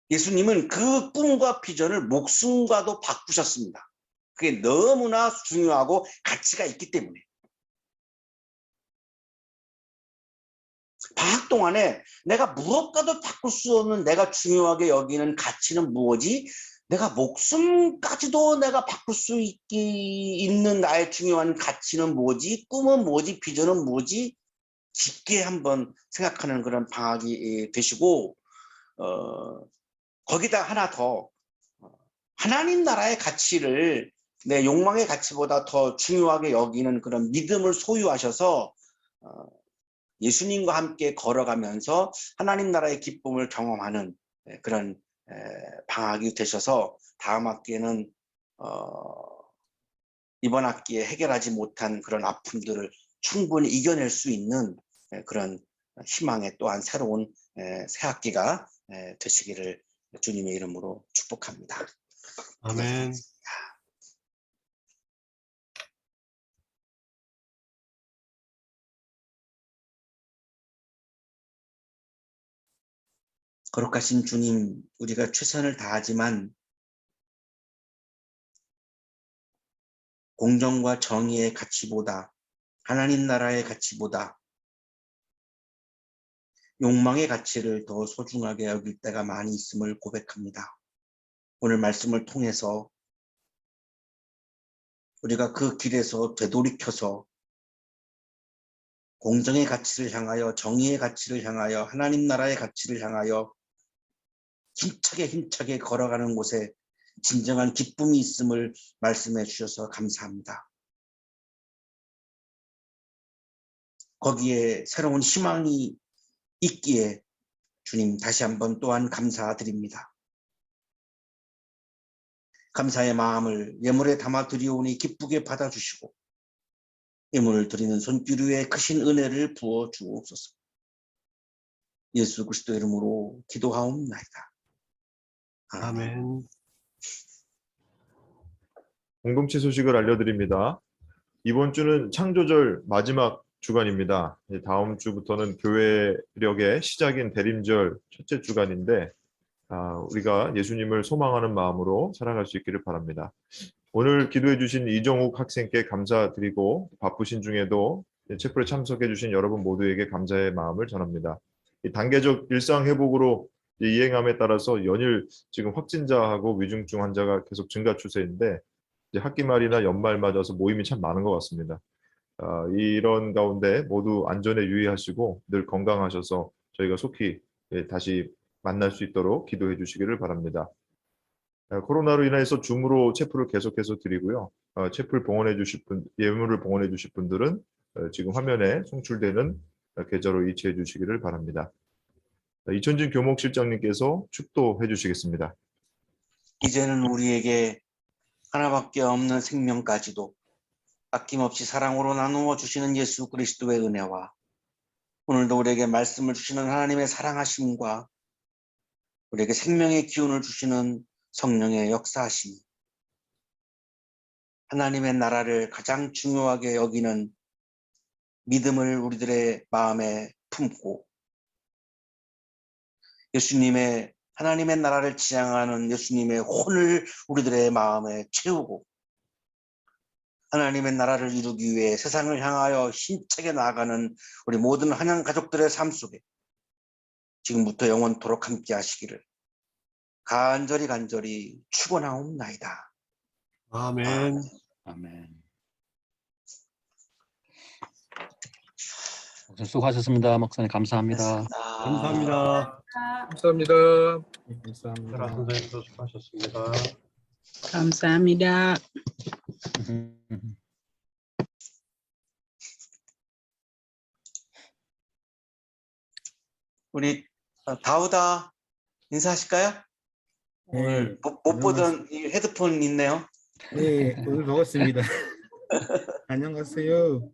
예수님은 그 꿈과 비전을 목숨과도 바꾸셨습니다. 그게 너무나 중요하고 가치가 있기 때문에. 방학 동안에 내가 무엇과도 바꿀 수 없는 내가 중요하게 여기는 가치는 무엇이? 내가 목숨까지도 내가 바꿀 수 있는 나의 중요한 가치는 뭐지? 꿈은 뭐지? 비전은 뭐지? 깊게 한번 생각하는 그런 방학이 되시고, 거기다 하나 더, 하나님 나라의 가치를 내 욕망의 가치보다 더 중요하게 여기는 그런 믿음을 소유하셔서 예수님과 함께 걸어가면서 하나님 나라의 기쁨을 경험하는 그런 방학이 되셔서 다음 학기에는 이번 학기에 해결하지 못한 그런 아픔들을 충분히 이겨낼 수 있는 그런 희망의 또한 새로운 새 학기가 되시기를 주님의 이름으로 축복합니다. 아멘. 거룩하신 주님, 우리가 최선을 다하지만 공정과 정의의 가치보다, 하나님 나라의 가치보다 욕망의 가치를 더 소중하게 여길 때가 많이 있음을 고백합니다. 오늘 말씀을 통해서 우리가 그 길에서 되돌이켜서 공정의 가치를 향하여, 정의의 가치를 향하여, 하나님 나라의 가치를 향하여 힘차게 걸어가는 곳에 진정한 기쁨이 있음을 말씀해 주셔서 감사합니다. 거기에 새로운 희망이 있기에 주님 다시 한번 또한 감사드립니다. 감사의 마음을 예물에 담아 드리오니 기쁘게 받아주시고 예물을 드리는 손길 위에 크신 은혜를 부어 주옵소서. 예수 그리스도 이름으로 기도하옵나이다. 아멘. 아멘. 공동체 소식을 알려드립니다. 이번 주는 창조절 마지막 주간입니다. 다음 주부터는 교회력의 시작인 대림절 첫째 주간인데 우리가 예수님을 소망하는 마음으로 살아갈 수 있기를 바랍니다. 오늘 기도해 주신 이정욱 학생께 감사드리고 바쁘신 중에도 채플에 참석해 주신 여러분 모두에게 감사의 마음을 전합니다. 이 단계적 일상 회복으로 이행함에 따라서 연일 지금 확진자하고 위중증 환자가 계속 증가 추세인데 이제 학기 말이나 연말 맞아서 모임이 참 많은 것 같습니다. 이런 가운데 모두 안전에 유의하시고 늘 건강하셔서 저희가 속히 다시 만날 수 있도록 기도해 주시기를 바랍니다. 코로나로 인해서 줌으로 체프를 계속해서 드리고요. 체프를 봉헌해 주실 분, 예물을 봉헌해 주실 분들은 지금 화면에 송출되는 계좌로 이체해 주시기를 바랍니다. 이천진 교목실장님께서 축도해 주시겠습니다. 이제는 우리에게 하나밖에 없는 생명까지도 아낌없이 사랑으로 나누어 주시는 예수 그리스도의 은혜와 오늘도 우리에게 말씀을 주시는 하나님의 사랑하심과 우리에게 생명의 기운을 주시는 성령의 역사하심, 하나님의 나라를 가장 중요하게 여기는 믿음을 우리들의 마음에 품고 예수님의 하나님의 나라를 지향하는 예수님의 혼을 우리들의 마음에 채우고 하나님의 나라를 이루기 위해 세상을 향하여 힘차게 나아가는 우리 모든 한양 가족들의 삶 속에 지금부터 영원토록 함께 하시기를 간절히 축원하옵나이다. 아멘. 아멘. 목사님 수고하셨습니다. 목사님 감사합니다. 감사합니다. 감사합니다. 네, 감사합니다. 테라 선생님도 수고하셨습니다. 감사합니다. 우리 다우다 인사하실까요? 오늘 못 보던 이 헤드폰 있네요. 네, 오늘 반갑습니다. 안녕하세요.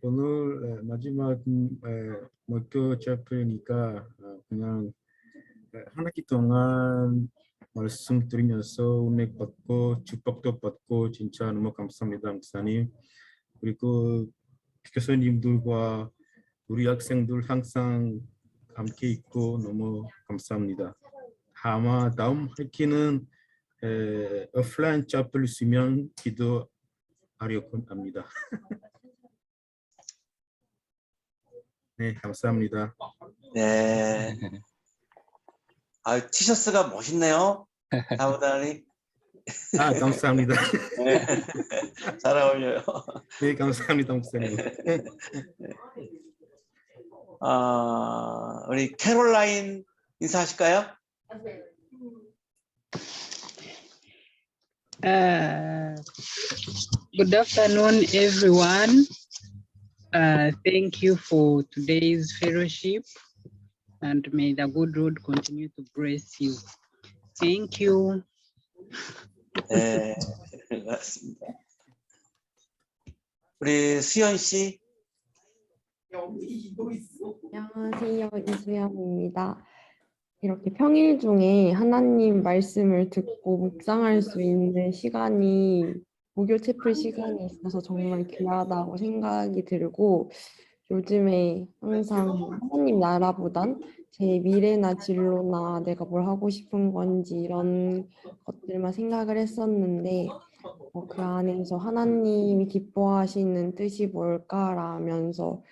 오늘 마지막 목표 잡으니까 그냥 한 학기 동안 말씀드리면서 은혜 받고 축복도 받고 진짜 너무 감사합니다, 목사님. 그리고 교수님들과 우리 학생들 항상 함께 있고 너무 감사합니다. 아마 다음 학기는 오프라인 잡을 쓰면 기도하려고 합니다. 네, 감사합니다. 네. 티셔츠가 멋있네요. 다우다니. 감사합니다. 네. 잘 어울려요. 네, 감사합니다, 목사님. 우리 캐롤라인 인사하실까요? Good afternoon, everyone. Thank you for today's fellowship, and may the good Lord continue to bless you. Thank you. 네, 맞습니다. 우리 수연 씨. 안녕하세요. 이수연입니다. 이렇게 평일 중에 하나님 말씀을 듣고 묵상할 수 있는 시간이 목요 채플 시간이 있어서 정말 귀하다고 생각이 들고 요즘에 항상 하나님 나라보단 제 미래나 진로나 내가 뭘 하고 싶은 건지 이런 것들만 생각을 했었는데 그 안에서 하나님이 기뻐하시는 뜻이 뭘까라면서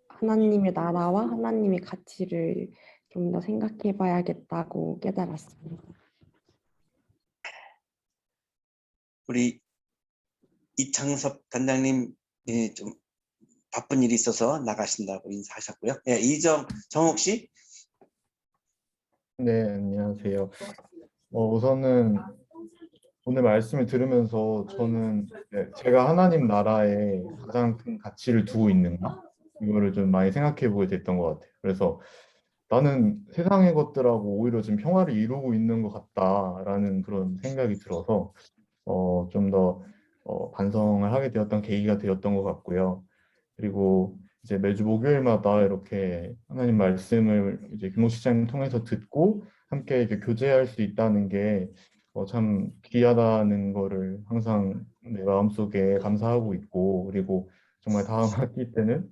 하나님의 나라와 하나님의 가치를 좀 더 생각해 봐야겠다고 깨달았습니다. 우리 이창섭 단장님 좀 바쁜 일이 있어서 나가신다고 인사하셨고요. 네, 정옥 씨. 네, 안녕하세요. 우선은 오늘 말씀을 들으면서 저는 제가 하나님 나라에 가장 큰 가치를 두고 있는가? 이거를 좀 많이 생각해 보게 됐던 것 같아요. 그래서 나는 세상의 것들하고 오히려 좀 평화를 이루고 있는 것 같다라는 그런 생각이 들어서 좀 더 반성을 하게 되었던 계기가 되었던 것 같고요. 그리고 이제 매주 목요일마다 이렇게 하나님 말씀을 이제 김모 시장님 통해서 듣고 함께 이렇게 교제할 수 있다는 게 참 귀하다는 거를 항상 내 마음속에 감사하고 있고 그리고 정말 다음 학기 때는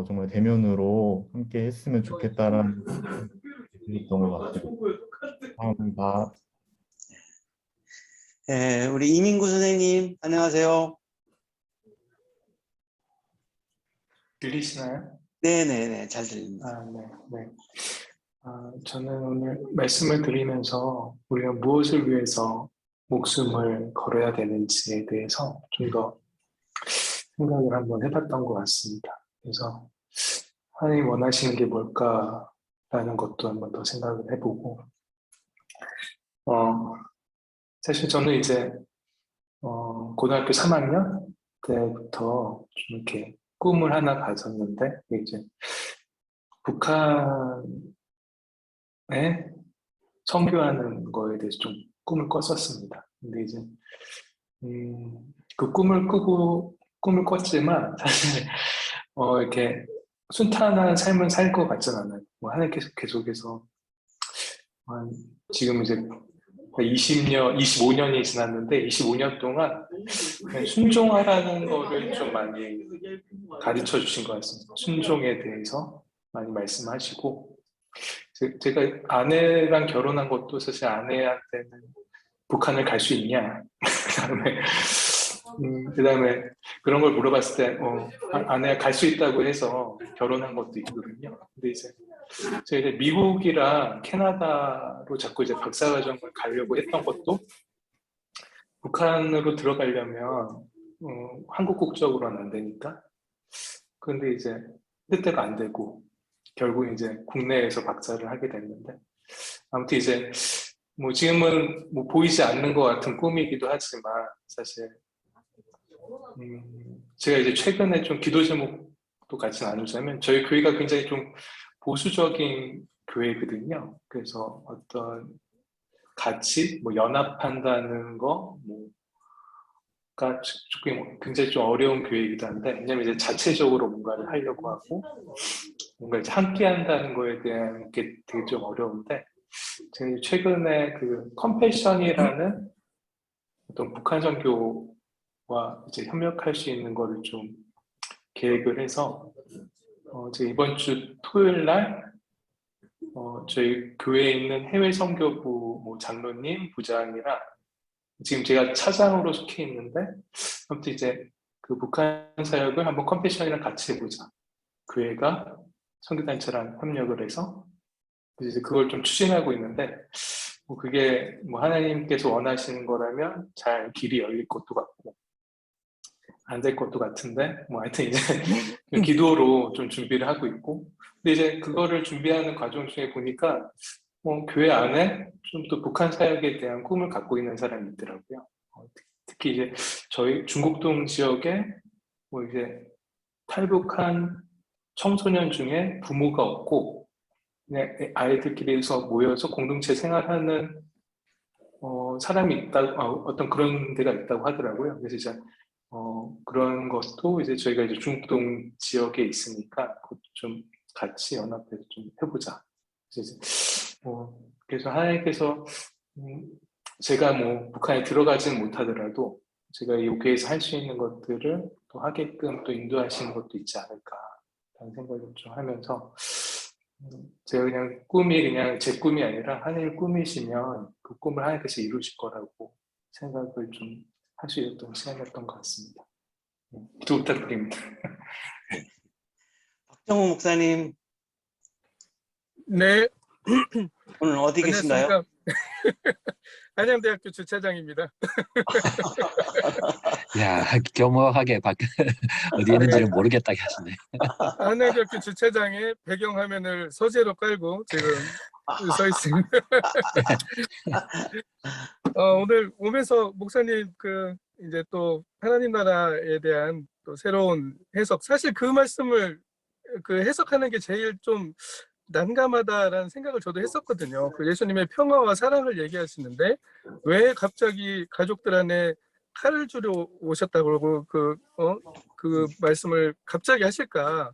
정말 대면으로 함께 했으면 좋겠다라는 생각이 있던 것 같아요. 감사합니다. 네, 우리 이민구 선생님 안녕하세요. 들리시나요? 네네네, 잘 들립니다. 네. 저는 오늘 말씀을 드리면서 우리가 무엇을 위해서 목숨을 걸어야 되는지에 대해서 좀 더 생각을 한번 해봤던 것 같습니다. 그래서 하나님 원하시는 게 뭘까라는 것도 한번 더 생각을 해보고 사실 저는 이제 고등학교 3학년 때부터 좀 이렇게 꿈을 하나 가졌는데 이제 북한에 선교하는 거에 대해서 좀 꿈을 꿨었습니다. 근데 이제 그 꿈을 꿨지만 사실 이렇게 순탄한 삶을 살 것 같진 않아요. 뭐 하나님께서 계속해서 지금 이제 20년, 25년이 지났는데 25년 동안 그냥 순종하라는 거를 좀 많이 가르쳐 주신 것 같습니다. 순종에 대해서 많이 말씀하시고, 제가 아내랑 결혼한 것도 사실 아내한테는 북한을 갈 수 있냐, 그다음에 그런 걸 물어봤을 때 아내가 갈 수 있다고 해서 결혼한 것도 있거든요. 근데 이제 제가 이제 미국이랑 캐나다로 자꾸 이제 박사과정을 가려고 했던 것도 북한으로 들어가려면 한국 국적으로는 안 되니까. 그런데 이제 뜻대로 안 되고 결국 이제 국내에서 박사를 하게 됐는데, 아무튼 이제 뭐 지금은 뭐 보이지 않는 것 같은 꿈이기도 하지만 사실 제가 이제 최근에 좀 기도 제목도 같이 나누자면, 저희 교회가 굉장히 좀 보수적인 교회거든요. 그래서 어떤 같이 뭐 연합한다는 거가 굉장히 좀 어려운 교회이기도 한데, 왜냐면 이제 자체적으로 뭔가를 하려고 하고 뭔가 이제 함께 한다는 거에 대한 게 되게 좀 어려운데, 제가 최근에 그 컴패션이라는 어떤 북한 선교와 이제 협력할 수 있는 거를 좀 계획을 해서 제가 이번 주 토요일 날 저희 교회에 있는 해외 선교부 뭐 장로님, 부장이랑 지금 제가 차장으로 속해 있는데, 아무튼 이제 그 북한 사역을 한번 컴패션이랑 같이 해보자. 교회가 선교단체랑 협력을 해서 이제 그걸 좀 추진하고 있는데, 뭐 그게 뭐 하나님께서 원하시는 거라면 잘 길이 열릴 것도 같고 안 될 것도 같은데, 뭐 하여튼 이제 기도로 좀 준비를 하고 있고, 근데 이제 그거를 준비하는 과정 중에 보니까 교회 안에 좀 또 북한 사역에 대한 꿈을 갖고 있는 사람이 있더라고요. 특히 이제 저희 중국동 지역에 뭐 이제 탈북한 청소년 중에 부모가 없고 그냥 아이들끼리서 모여서 공동체 생활하는 사람이 있다, 어떤 그런 데가 있다고 하더라고요. 그래서 이제 그런 것도 이제 저희가 이제 중국동 지역에 있으니까 좀 같이 연합해서 좀 해보자. 그래서 하나님께서 제가 뭐 북한에 들어가지는 못하더라도 제가 이 교회에서 할 수 있는 것들을 또 하게끔 또 인도하시는 것도 있지 않을까라는 생각을 좀 하면서, 제가 그냥 꿈이 그냥 제 꿈이 아니라 하나님 꿈이시면 그 꿈을 하나님께서 이루실 거라고 생각을 좀 할 수 있었던 시간이었던 것 같습니다. 기도 부탁드립니다. 박정우 목사님, 네, 오늘 어디 계신가요? 안녕하십니까. 한양대학교 주차장입니다. 야, 겸허하게 어디 있는지는 모르겠다게 하시네. 한양대학교 주차장에 배경화면을 소재로 깔고 지금 서 있습니다. 오늘 오면서 목사님 이제 또 하나님 나라에 대한 또 새로운 해석, 사실 그 말씀을 해석하는 게 제일 좀 난감하다라는 생각을 저도 했었거든요. 그 예수님의 평화와 사랑을 얘기하시는데 왜 갑자기 가족들 안에 칼을 주려 오셨다고 그 말씀을 갑자기 하실까?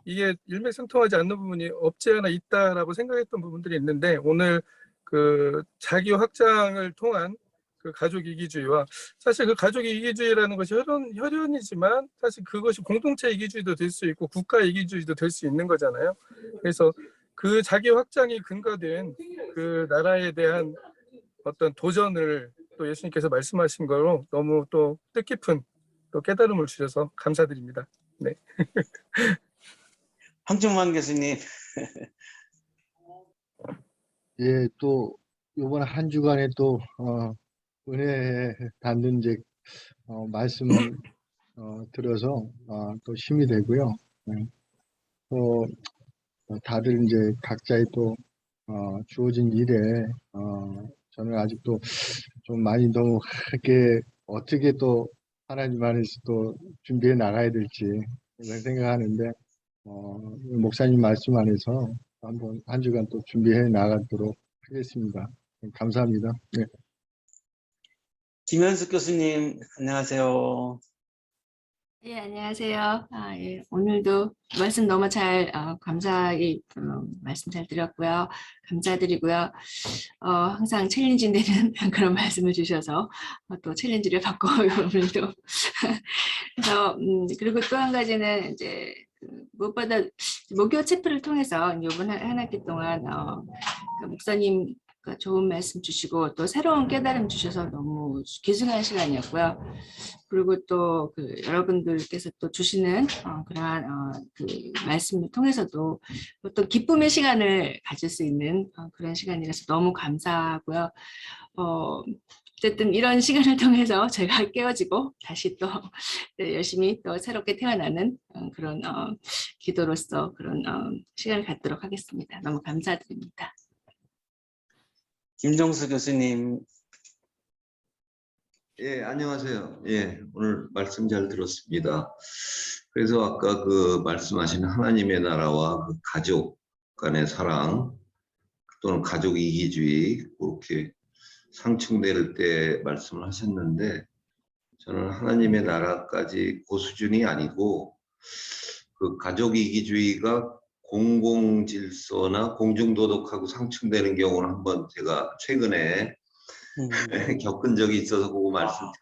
이게 일맥상통하지 않는 부분이 없지 않아 있다라고 생각했던 부분들이 있는데, 오늘 그 자기 확장을 통한 그 가족 이기주의와, 사실 그 가족 이기주의라는 것이 혈연이지만 사실 그것이 공동체 이기주의도 될 수 있고 국가 이기주의도 될 수 있는 거잖아요. 그래서 그 자기 확장이 근거된 그 나라에 대한 어떤 도전을 또 예수님께서 말씀하신 거로 너무 또 뜻깊은 또 깨달음을 주셔서 감사드립니다. 네. 황준만 교수님. 예, 또 이번 한 주간에 또 은혜 받는 이제 말씀을 들어서 또 힘이 되고요. 또 다들 이제 각자의 또 주어진 일에 저는 아직도 좀 많이 너무 하게 어떻게 또 하나님 안에서 또 준비해 나가야 될지 이런 생각하는데, 목사님 말씀 안에서 한번 한 주간 또 준비해 나가도록 하겠습니다. 감사합니다. 네. 김현숙 교수님, 안녕하세요. 예, 안녕하세요. 예, 오늘도 말씀 너무 잘, 감사히 말씀 잘 드렸고요. 감사드리고요. 항상 챌린지 되는 그런 말씀을 주셔서 또 챌린지를 받고 오늘도. 그래서, 그리고 또 한 가지는 이제 무엇보다 목요 체프를 통해서 이번 한 학기 동안 목사님 좋은 말씀 주시고 또 새로운 깨달음 주셔서 너무 귀중한 시간이었고요. 그리고 또 여러분들께서 또 주시는 그러한 그 말씀을 통해서도 또 기쁨의 시간을 가질 수 있는 그런 시간이라서 너무 감사하고요. 어쨌든 이런 시간을 통해서 제가 깨어지고 다시 또 열심히 또 새롭게 태어나는 그런 기도로서 그런 시간을 갖도록 하겠습니다. 너무 감사드립니다. 김정수 교수님. 예, 안녕하세요. 예, 오늘 말씀 잘 들었습니다. 그래서 아까 그 말씀하신 하나님의 나라와 그 가족 간의 사랑 또는 가족 이기주의 그렇게 상충될 때 말씀을 하셨는데 저는 하나님의 나라까지 그 수준이 아니고 그 가족 이기주의가 공공질서나 공중도덕하고 상충되는 경우는 한번 제가 최근에 겪은 적이 있어서 그거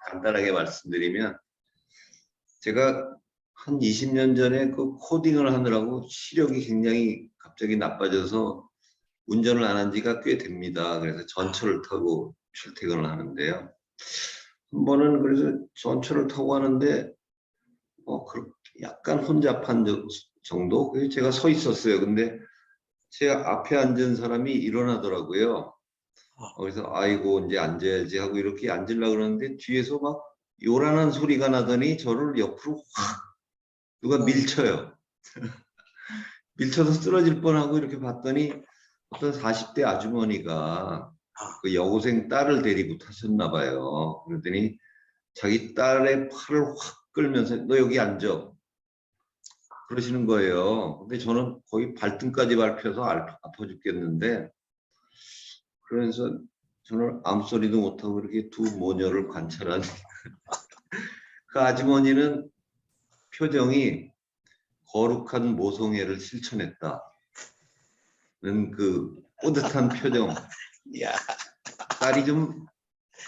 간단하게 말씀드리면 제가 한 20년 전에 그 코딩을 하느라고 시력이 굉장히 갑자기 나빠져서 운전을 안 한 지가 꽤 됩니다. 그래서 전철을 타고 출퇴근을 하는데요. 한 번은 그래서 전철을 타고 가는데 약간 혼잡한 정도? 그래서 제가 서 있었어요. 근데 제 앞에 앉은 사람이 일어나더라고요. 그래서 아이고 이제 앉아야지 하고 이렇게 앉으려고 그러는데 뒤에서 막 요란한 소리가 나더니 저를 옆으로 확 누가 밀쳐요. 밀쳐서 쓰러질 뻔하고 이렇게 봤더니 어떤 40대 아주머니가 그 여고생 딸을 데리고 타셨나 봐요. 그러더니 자기 딸의 팔을 확 끌면서 너 여기 앉아. 그러시는 거예요. 근데 저는 거의 발등까지 밟혀서 아파 죽겠는데 그러면서 저는 아무 소리도 못하고 이렇게 두 모녀를 관찰하니 그 아주머니는 표정이 거룩한 모성애를 실천했다는 그 뿌듯한 표정. 딸이 좀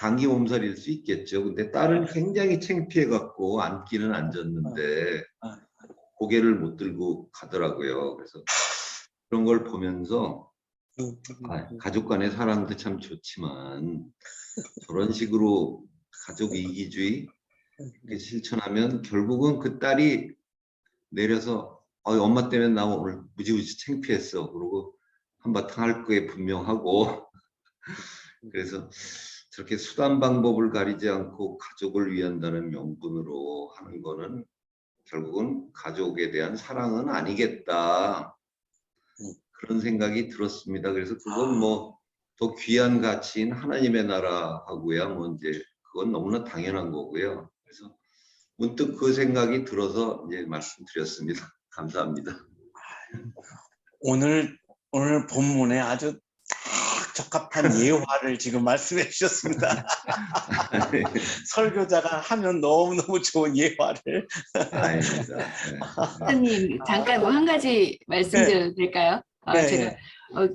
감기 몸살일 수 있겠죠. 근데 딸은 굉장히 창피해갖고 앉기는 앉았는데 고개를 못 들고 가더라고요. 그래서 그런 걸 보면서 가족 간의 사랑도 참 좋지만 저런 식으로 가족 이기주의 이렇게 실천하면 결국은 그 딸이 내려서 엄마 때문에 나 오늘 무지무지 창피했어. 그러고 한바탕 할 거에 분명하고 그래서 저렇게 수단 방법을 가리지 않고 가족을 위한다는 명분으로 하는 거는 결국은 가족에 대한 사랑은 아니겠다. 그런 생각이 들었습니다. 그래서 그건 뭐 더 귀한 가치인 하나님의 나라하고야 뭐 이제 그건 너무나 당연한 거고요. 그래서 문득 그 생각이 들어서 이제 말씀드렸습니다. 감사합니다. 오늘 본문에 아주 딱 적합한 예화를 지금 말씀해 주셨습니다. 설교자가 하면 너무너무 좋은 예화를. 선생님 잠깐 한 가지 말씀드려도 될까요? 제가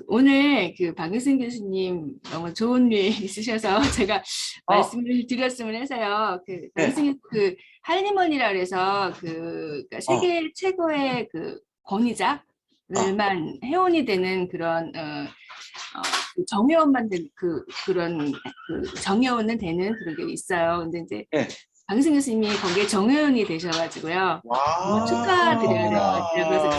오늘 그 박유승 교수님 너무 좋은 일 있으셔서 제가 말씀을 드렸으면 해서요. 그 박유승 그 할리먼이라 그래서 그러니까 세계 최고의 그 권위자들만 회원이 되는 그런 정회원만 된 그런 정회원은 되는 그런 게 있어요. 근데 이제 박유승 교수님이 거기에 정회원이 되셔가지고요. 너무 축하드려야 될 것 같아요. 그래서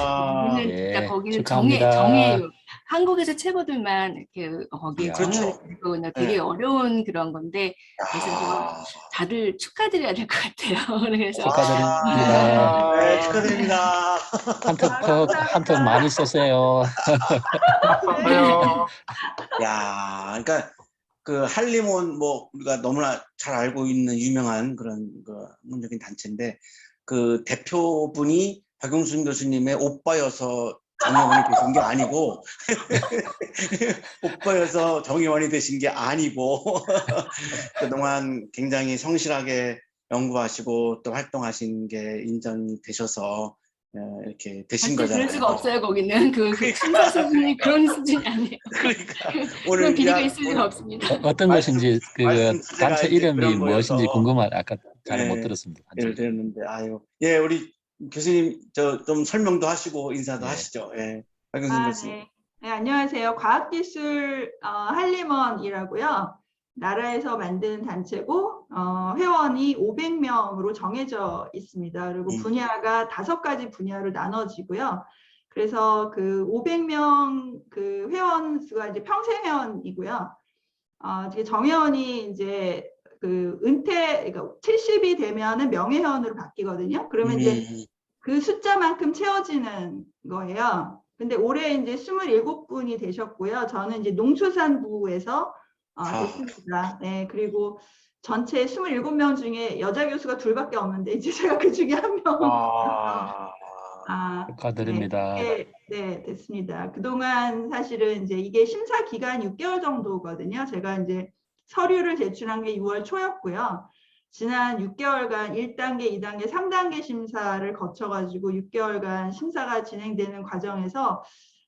그러니까 거기는 정회요. 한국에서 최고들만 이렇게 거기에 정회원이 되고 되게 어려운 그런 건데 그래서 다들 축하드려야 될 것 같아요. 그래서 축하드립니다. 네, 축하드립니다. 한턱 많이 쏘세요. 야, 그러니까 그 할리몬 뭐 우리가 너무나 잘 알고 있는 유명한 그런 그 학문적인 단체인데 그 대표분이 박용순 교수님의 오빠여서 정회원이 되신 게 아니고 오빠여서 정회원이 되신 게 아니고 그동안 굉장히 성실하게 연구하시고 또 활동하신 게 인정이 되셔서 이렇게 되신 절대 거잖아요. 그럴 수가 없어요. 거기는 그 심사 수준이 그런 수준이 아니에요. 오늘 그런 비리가 이야- 있을 리가 없습니다. 어떤 것인지 그 말씀 주제가 단체 이제 이름이 그런 무엇인지 거여서, 궁금한 아까 잘 못 예, 들었습니다. 예를 들었는데 아유 예 우리 교수님 저 좀 설명도 하시고 인사도 예. 하시죠. 예. 박영선 교수님. 네. 네, 안녕하세요. 과학기술 한림원이라고요. 나라에서 만든 단체고 회원이 500명으로 정해져 있습니다. 그리고 분야가 5가지 분야로 나눠지고요. 그래서 그 500명 그 회원 수가 이제 평생 회원이고요. 이제 정회원이 이제 그 그러니까 70이 되면은 명예회원으로 바뀌거든요. 그러면 이제 그 숫자만큼 채워지는 거예요. 근데 올해 이제 27분이 되셨고요. 저는 이제 농수산부에서 됐습니다. 네, 그리고 전체 27명 중에 여자 교수가 2밖에 없는데 이제 제가 그 중에 한 명. 축하드립니다. 네, 됐습니다. 그동안 사실은 이제 이게 심사 기간 6개월 정도거든요. 제가 이제 서류를 제출한 게 6월 초였고요. 지난 6개월간 1단계, 2단계, 3단계 심사를 거쳐가지고 6개월간 심사가 진행되는 과정에서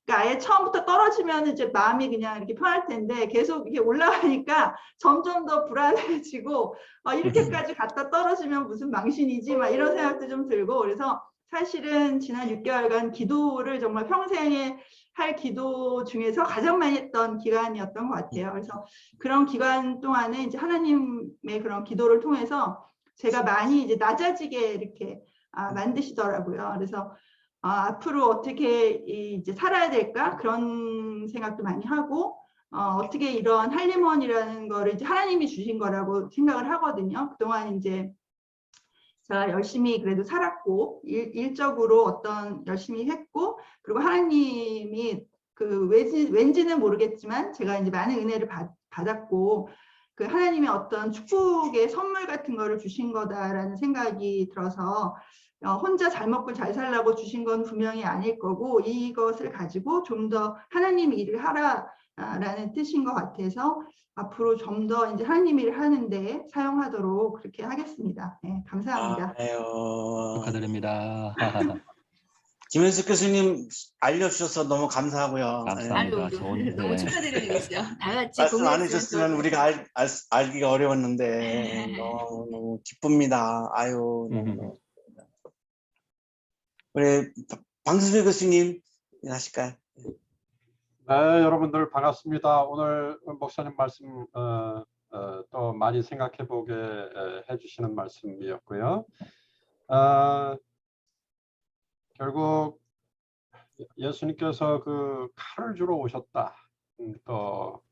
그러니까 아예 처음부터 떨어지면 이제 마음이 그냥 이렇게 편할 텐데 계속 이게 올라가니까 점점 더 불안해지고 이렇게까지 갔다 떨어지면 무슨 망신이지 막 이런 생각도 좀 들고 그래서 사실은 지난 6개월간 기도를 정말 평생에 할 기도 중에서 가장 많이 했던 기간이었던 것 같아요. 그래서 그런 기간 동안에 이제 하나님의 그런 기도를 통해서 제가 많이 이제 낮아지게 이렇게 만드시더라고요. 그래서 앞으로 어떻게 이제 살아야 될까 그런 생각도 많이 하고 어떻게 이런 한림원이라는 거를 이제 하나님이 주신 거라고 생각을 하거든요. 그동안 이제 제가 열심히 그래도 살았고 일적으로 어떤 열심히 했고 그리고 하나님이 그 왠지는 모르겠지만 제가 이제 많은 은혜를 받았고 그 하나님의 어떤 축복의 선물 같은 거를 주신 거다라는 생각이 들어서 혼자 잘 먹고 잘 살라고 주신 건 분명히 아닐 거고 이것을 가지고 좀 더 하나님 일을 하라라는 뜻인 것 같아서 앞으로 좀 더 이제 하나님 일을 하는데 사용하도록 그렇게 하겠습니다. 네, 감사합니다. 축하드립니다. 김현숙 교수님 알려주셔서 너무 감사하고요. 감사합니다. 너무 축하드리고 있어요. 다 같이 말씀 안 공유했으면 해주셨으면 좋을 우리가 알기가 어려웠는데 너무 기쁩니다. 아유 너무. 우리 방수배 교수님 하실까요? 네, 여러분들 반갑습니다. 오늘 목사님 말씀 또 많이 생각해 보게 해주시는 말씀이었고요. 결국 예수님께서 그 칼을 주러 오셨다. 또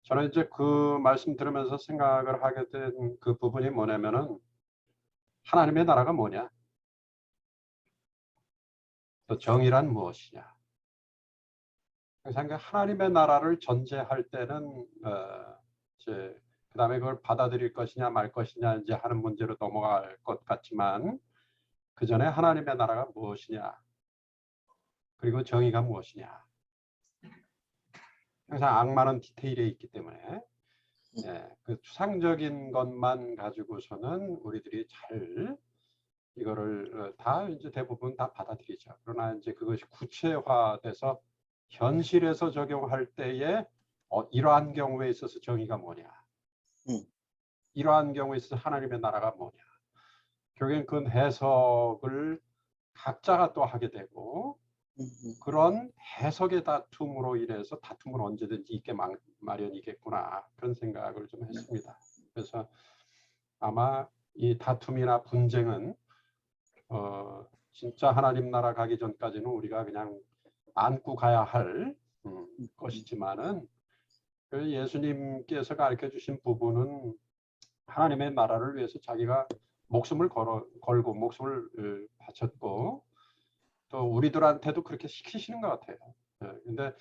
저는 이제 그 말씀 들으면서 생각을 하게 된 그 부분이 뭐냐면은 하나님의 나라가 뭐냐? 또 정의란 무엇이냐? 항상 하나님의 나라를 전제할 때는 이제 그다음에 그걸 받아들일 것이냐 말 것이냐 이제 하는 문제로 넘어갈 것 같지만 그 전에 하나님의 나라가 무엇이냐 그리고 정의가 무엇이냐 항상 악마는 디테일에 있기 때문에 그 추상적인 것만 가지고서는 우리들이 잘 이거를 다 이제 대부분 다 받아들이죠. 그러나 이제 그것이 구체화돼서 현실에서 적용할 때에 이러한 경우에 있어서 정의가 뭐냐, 이러한 경우에 있어서 하나님의 나라가 뭐냐, 결국엔 그 해석을 각자가 또 하게 되고 그런 해석의 다툼으로 인해서 다툼은 언제든지 있게 마련이겠구나 그런 생각을 좀 했습니다. 그래서 아마 이 다툼이나 분쟁은 진짜 하나님 나라 가기 전까지는 우리가 그냥 안고 가야 할 것이지만은 예수님께서 가르쳐 주신 부분은 하나님의 나라를 위해서 자기가 목숨을 걸고 목숨을 바쳤고 또 우리들한테도 그렇게 시키시는 것 같아요. 근데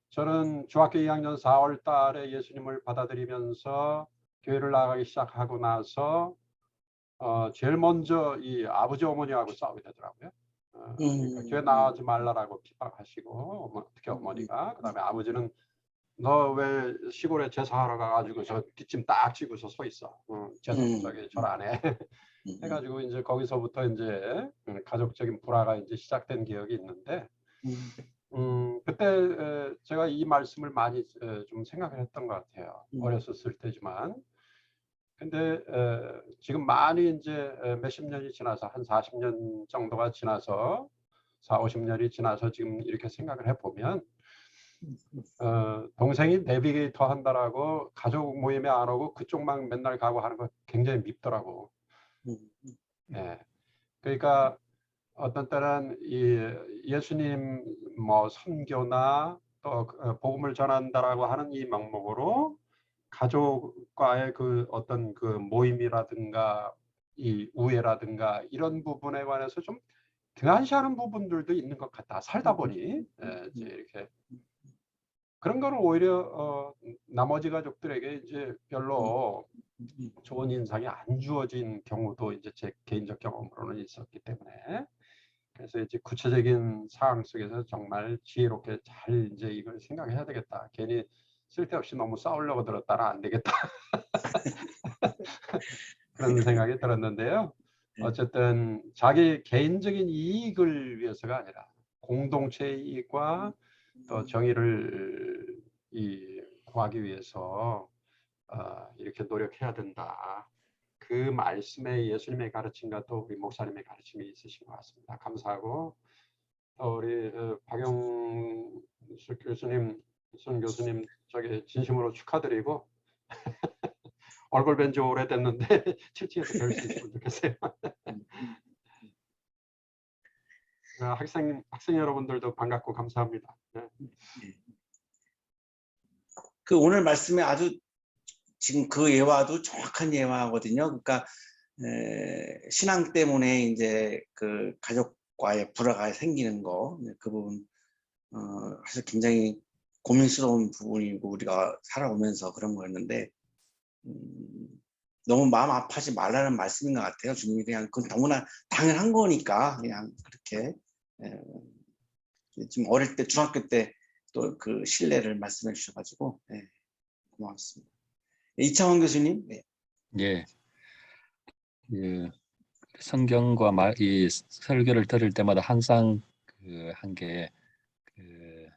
저는 중학교 2학년 4월 달에 예수님을 받아들이면서 교회를 나가기 시작하고 나서 제일 먼저 이 아버지 어머니하고 싸우게 되더라고요. 그러니까 교회 나가지 말라라고 핍박하시고 특히 어머니가 그다음에 아버지는 너 왜 시골에 제사하러 가가지고 저 뒷짐 딱 지고서 서 있어. 제사 저기 절 안 해. 해가지고 이제 거기서부터 이제 가족적인 불화가 이제 시작된 기억이 있는데, 그때 제가 이 말씀을 많이 좀 생각을 했던 것 같아요. 어렸었을 때지만. 근데 지금 많이 이제 몇십 년이 지나서 한 40년 정도가 지나서 40~50년이 지나서 지금 이렇게 생각을 해보면 동생이 내비게이터 한다라고 가족 모임에 안 오고 그쪽만 맨날 가고 하는 거 굉장히 밉더라고. 네. 그러니까 어떤 때는 이 예수님 뭐 선교나 또 복음을 전한다라고 하는 이 명목으로 가족과의 그 어떤 그 모임이라든가 이 우애라든가 이런 부분에 관해서 좀 등한시하는 부분들도 있는 것 같다. 살다 보니 이제 이렇게 그런 거는 오히려 나머지 가족들에게 이제 별로 좋은 인상이 안 주어진 경우도 이제 제 개인적 경험으로는 있었기 때문에, 그래서 이제 구체적인 상황 속에서 정말 지혜롭게 잘 이제 이걸 생각해야 되겠다. 괜히 쓸데없이 너무 싸우려고 들었다라 안 되겠다. 그런 생각이 들었는데요. 어쨌든 자기 개인적인 이익을 위해서가 아니라 공동체의 이익과 또 정의를 구하기 위해서 이렇게 노력해야 된다. 그 말씀에 예수님의 가르침과 또 우리 목사님의 가르침이 있으신 것 같습니다. 감사하고, 또 우리 박영수 교수님, 손 교수님 저기 진심으로 축하드리고 얼굴 뵌 지 오래됐는데 칠치에서 뵐 수 있으면 좋겠어요. 학생 여러분들도 반갑고 감사합니다. 네. 그 오늘 말씀에 아주 지금 그 예화도 정확한 예화거든요. 그러니까 신앙 때문에 이제 그 가족과의 불화가 생기는 거, 그 부분 사실 굉장히 고민스러운 부분이고 우리가 살아오면서 그런 거였는데 너무 마음 아파하지 말라는 말씀인 것 같아요. 주님이 그냥 그건 너무나 당연한 거니까 그냥 그렇게 지금 어릴 때 중학교 때 또 그 신뢰를 말씀해 주셔가지고 고맙습니다. 이창원 교수님. 네. 예. 그 성경과 이 설교를 들을 때마다 항상 그 한 게 그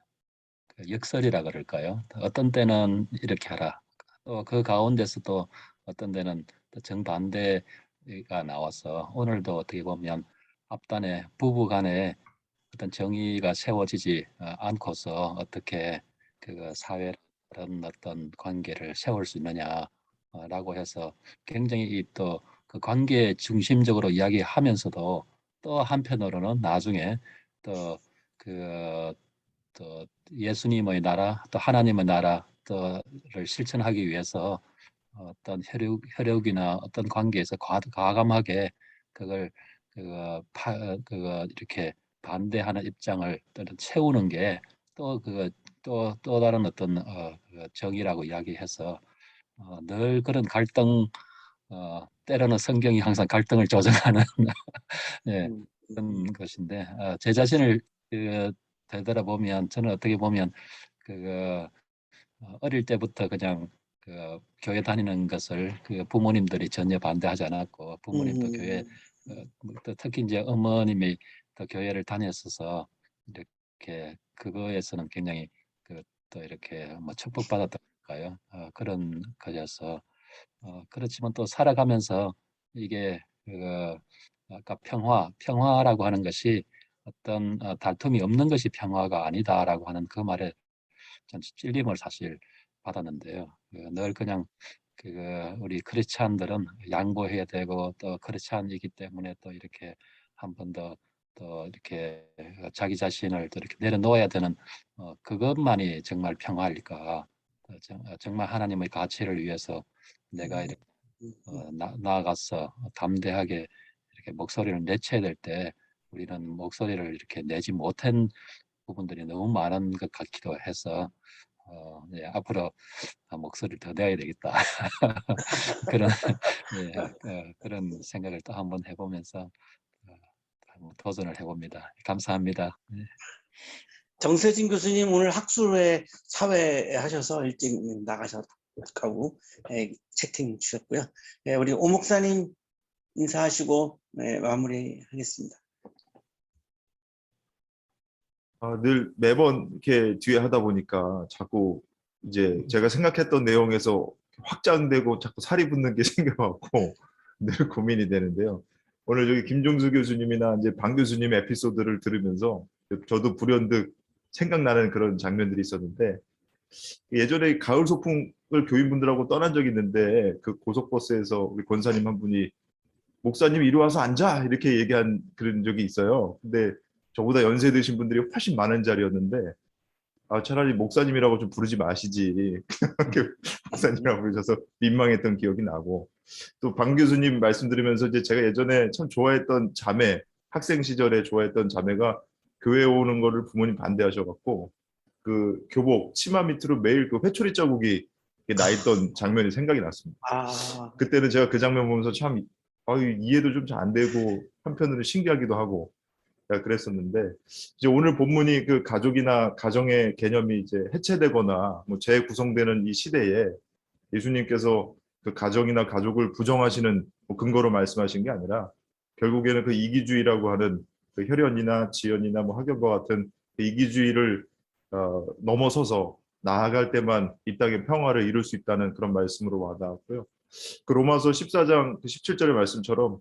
역설이라 그럴까요? 어떤 때는 이렇게 하라. 또 그 가운데서도 어떤 데는 또 정반대가 나와서 오늘도 어떻게 보면 앞단에 부부간에 어떤 정의가 세워지지 않고서 어떻게 그 사회라는 어떤 관계를 세울 수 있느냐라고 해서 굉장히 또 그 관계 중심적으로 이야기하면서도 또 한편으로는 나중에 또 예수님의 나라 또 하나님의 나라를 실천하기 위해서 어떤 혈육이나 어떤 관계에서 과감하게 그걸 이렇게 반대하는 입장을 채우는 게 또 다른 어떤 정의라고 이야기해서 늘 그런 갈등, 때로는 성경이 항상 갈등을 조정하는 예, 그런 것인데 제 자신을 되돌아보면 저는 어떻게 보면 어릴 때부터 그냥 교회 다니는 것을 부모님들이 전혀 반대하지 않았고 부모님도 교회 또 특히 이제 어머님이 또 교회를 다녔어서 이렇게 그거에서는 굉장히 또 이렇게 뭐 축복받았던가요? 그런 거여서 그렇지만 또 살아가면서 이게 아까 평화라고 하는 것이 어떤 다툼이 없는 것이 평화가 아니다라고 하는 그 말에 전 찔림을 사실 받았는데요. 늘 그냥 우리 크리스찬들은 양보해야 되고 또 크리스찬이기 때문에 또 이렇게 한 번 더 이렇게 자기 자신을 또 이렇게 내려놓아야 되는 그것만이 정말 평화일까? 정말 하나님의 가치를 위해서 내가 이렇게 나아가서 담대하게 이렇게 목소리를 내쳐야 될 때 우리는 목소리를 이렇게 내지 못한 부분들이 너무 많은 것 같기도 해서 네, 앞으로 목소리를 더 내야 되겠다 그런 그런 생각을 또 한번 해보면서 한번 도전을 해봅니다. 감사합니다. 네. 정세진 교수님 오늘 학술회 사회 하셔서 일찍 나가셨다고 채팅 주셨고요. 우리 오 목사님 인사하시고 마무리하겠습니다. 늘 매번 이렇게 뒤에 하다 보니까 자꾸 이제 제가 생각했던 내용에서 확장되고 자꾸 살이 붙는 게 생겨갖고 늘 고민이 되는데요. 오늘 여기 김종수 교수님이나 이제 방 교수님 에피소드를 들으면서 저도 불현듯 생각나는 그런 장면들이 있었는데, 예전에 가을 소풍을 교인분들하고 떠난 적이 있는데 그 고속버스에서 우리 권사님 한 분이 목사님 이리 와서 앉아 이렇게 얘기한 그런 적이 있어요. 근데 저보다 연세 드신 분들이 훨씬 많은 자리였는데 차라리 목사님이라고 좀 부르지 마시지 목사님이라고 부르셔서 민망했던 기억이 나고, 또 방 교수님 말씀 들으면서 이제 제가 예전에 참 좋아했던 자매, 학생 시절에 좋아했던 자매가 교회에 오는 거를 부모님 반대하셔갖고 그 교복 치마 밑으로 매일 그 회초리 자국이 나 있던 장면이 생각이 났습니다. 그때는 제가 그 장면 보면서 참 이해도 좀 잘 안 되고 한편으로 신기하기도 하고 그랬었는데, 이제 오늘 본문이 그 가족이나 가정의 개념이 이제 해체되거나 뭐 재구성되는 이 시대에 예수님께서 그 가정이나 가족을 부정하시는 뭐 근거로 말씀하신 게 아니라 결국에는 그 이기주의라고 하는 그 혈연이나 지연이나 뭐 학연과 같은 그 이기주의를 넘어서서 나아갈 때만 이 땅의 평화를 이룰 수 있다는 그런 말씀으로 와닿았고요. 그 로마서 14장 17절의 말씀처럼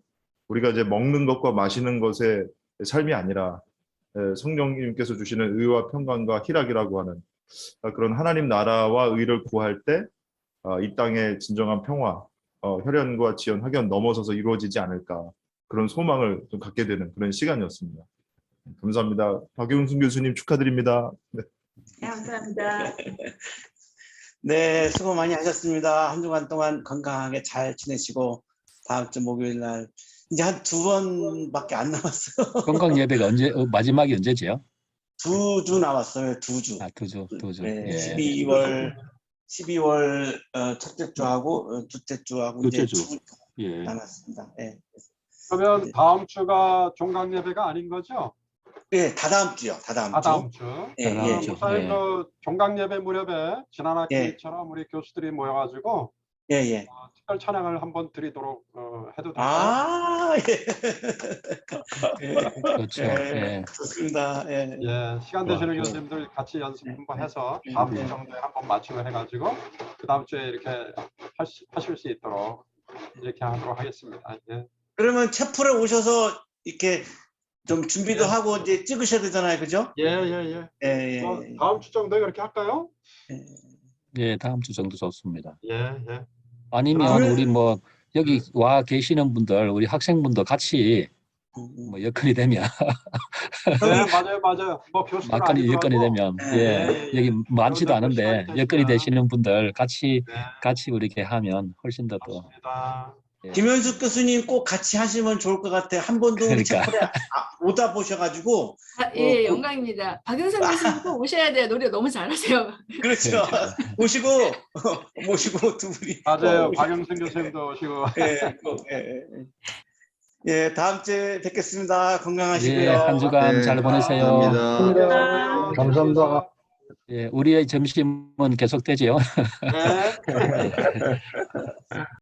우리가 이제 먹는 것과 마시는 것의 삶이 아니라 성령님께서 주시는 의와 평강과 희락이라고 하는 그런 하나님 나라와 의를 구할 때 이 땅의 진정한 평화, 혈연과 지연, 학연 넘어서서 이루어지지 않을까, 그런 소망을 좀 갖게 되는 그런 시간이었습니다. 감사합니다. 박용순 교수님 축하드립니다. 네. 감사합니다. 네, 수고 많이 하셨습니다. 한 주간 동안 건강하게 잘 지내시고 다음 주 목요일 날 이제 한 2번밖에 안 남았어요. 건강 예배가 언제 마지막이 언제죠? 2주 남았어요. 2주. 2주. 네, 예. 12월 첫째 주하고 둘째 주하고 둘째 이제 주. 2주 예. 남았습니다. 예. 그러면 다음 주가 종강 예배가 아닌 거죠? 네, 다 다음 주요. 다 다음 주. 예, 예, 예. 목사님 그 종강 예배 무렵에 지난 학기처럼 우리 교수들이 모여가지고 특별 찬양을 한번 드리도록 해도 될까요? 그렇죠. 예. 좋습니다. 예. 시간 되시는 교수님들 같이 연습 한번 해서 다음 주 정도에 한번 맞추고 해가지고 그 다음 주에 이렇게 하실 수 있도록 이렇게 하도록 하겠습니다. 예. 그러면 채플에 오셔서 이렇게 좀 준비도 하고 이제 찍으셔야 되잖아요, 그죠? 예. 다음 주 정도에 그렇게 할까요? 예, 다음 주 정도 좋습니다. 예. 아니면 우리 뭐 여기 와 계시는 분들, 우리 학생분도 같이 뭐 여건이 되면 네, 맞아요. 뭐 교수들 여건이 되면 여기 많지도 않은데 여건이 되시는 분들 같이 우리 이렇게 하면 훨씬 더 또. 김현숙 교수님 꼭 같이 하시면 좋을 것 같아요. 한 번도 우리 채플에 오다 보셔가지고. 예, 영광입니다. 박영선 교수님 꼭 오셔야 돼요. 노래 너무 잘하세요. 그렇죠. 모시고 두 분이. 맞아요. 박영선 교수님도 오시고. 예, 다음 주에 뵙겠습니다. 건강하시고요. 예, 한 주간 잘 보내세요. 감사합니다. 예, 우리의 점심은 계속되지요.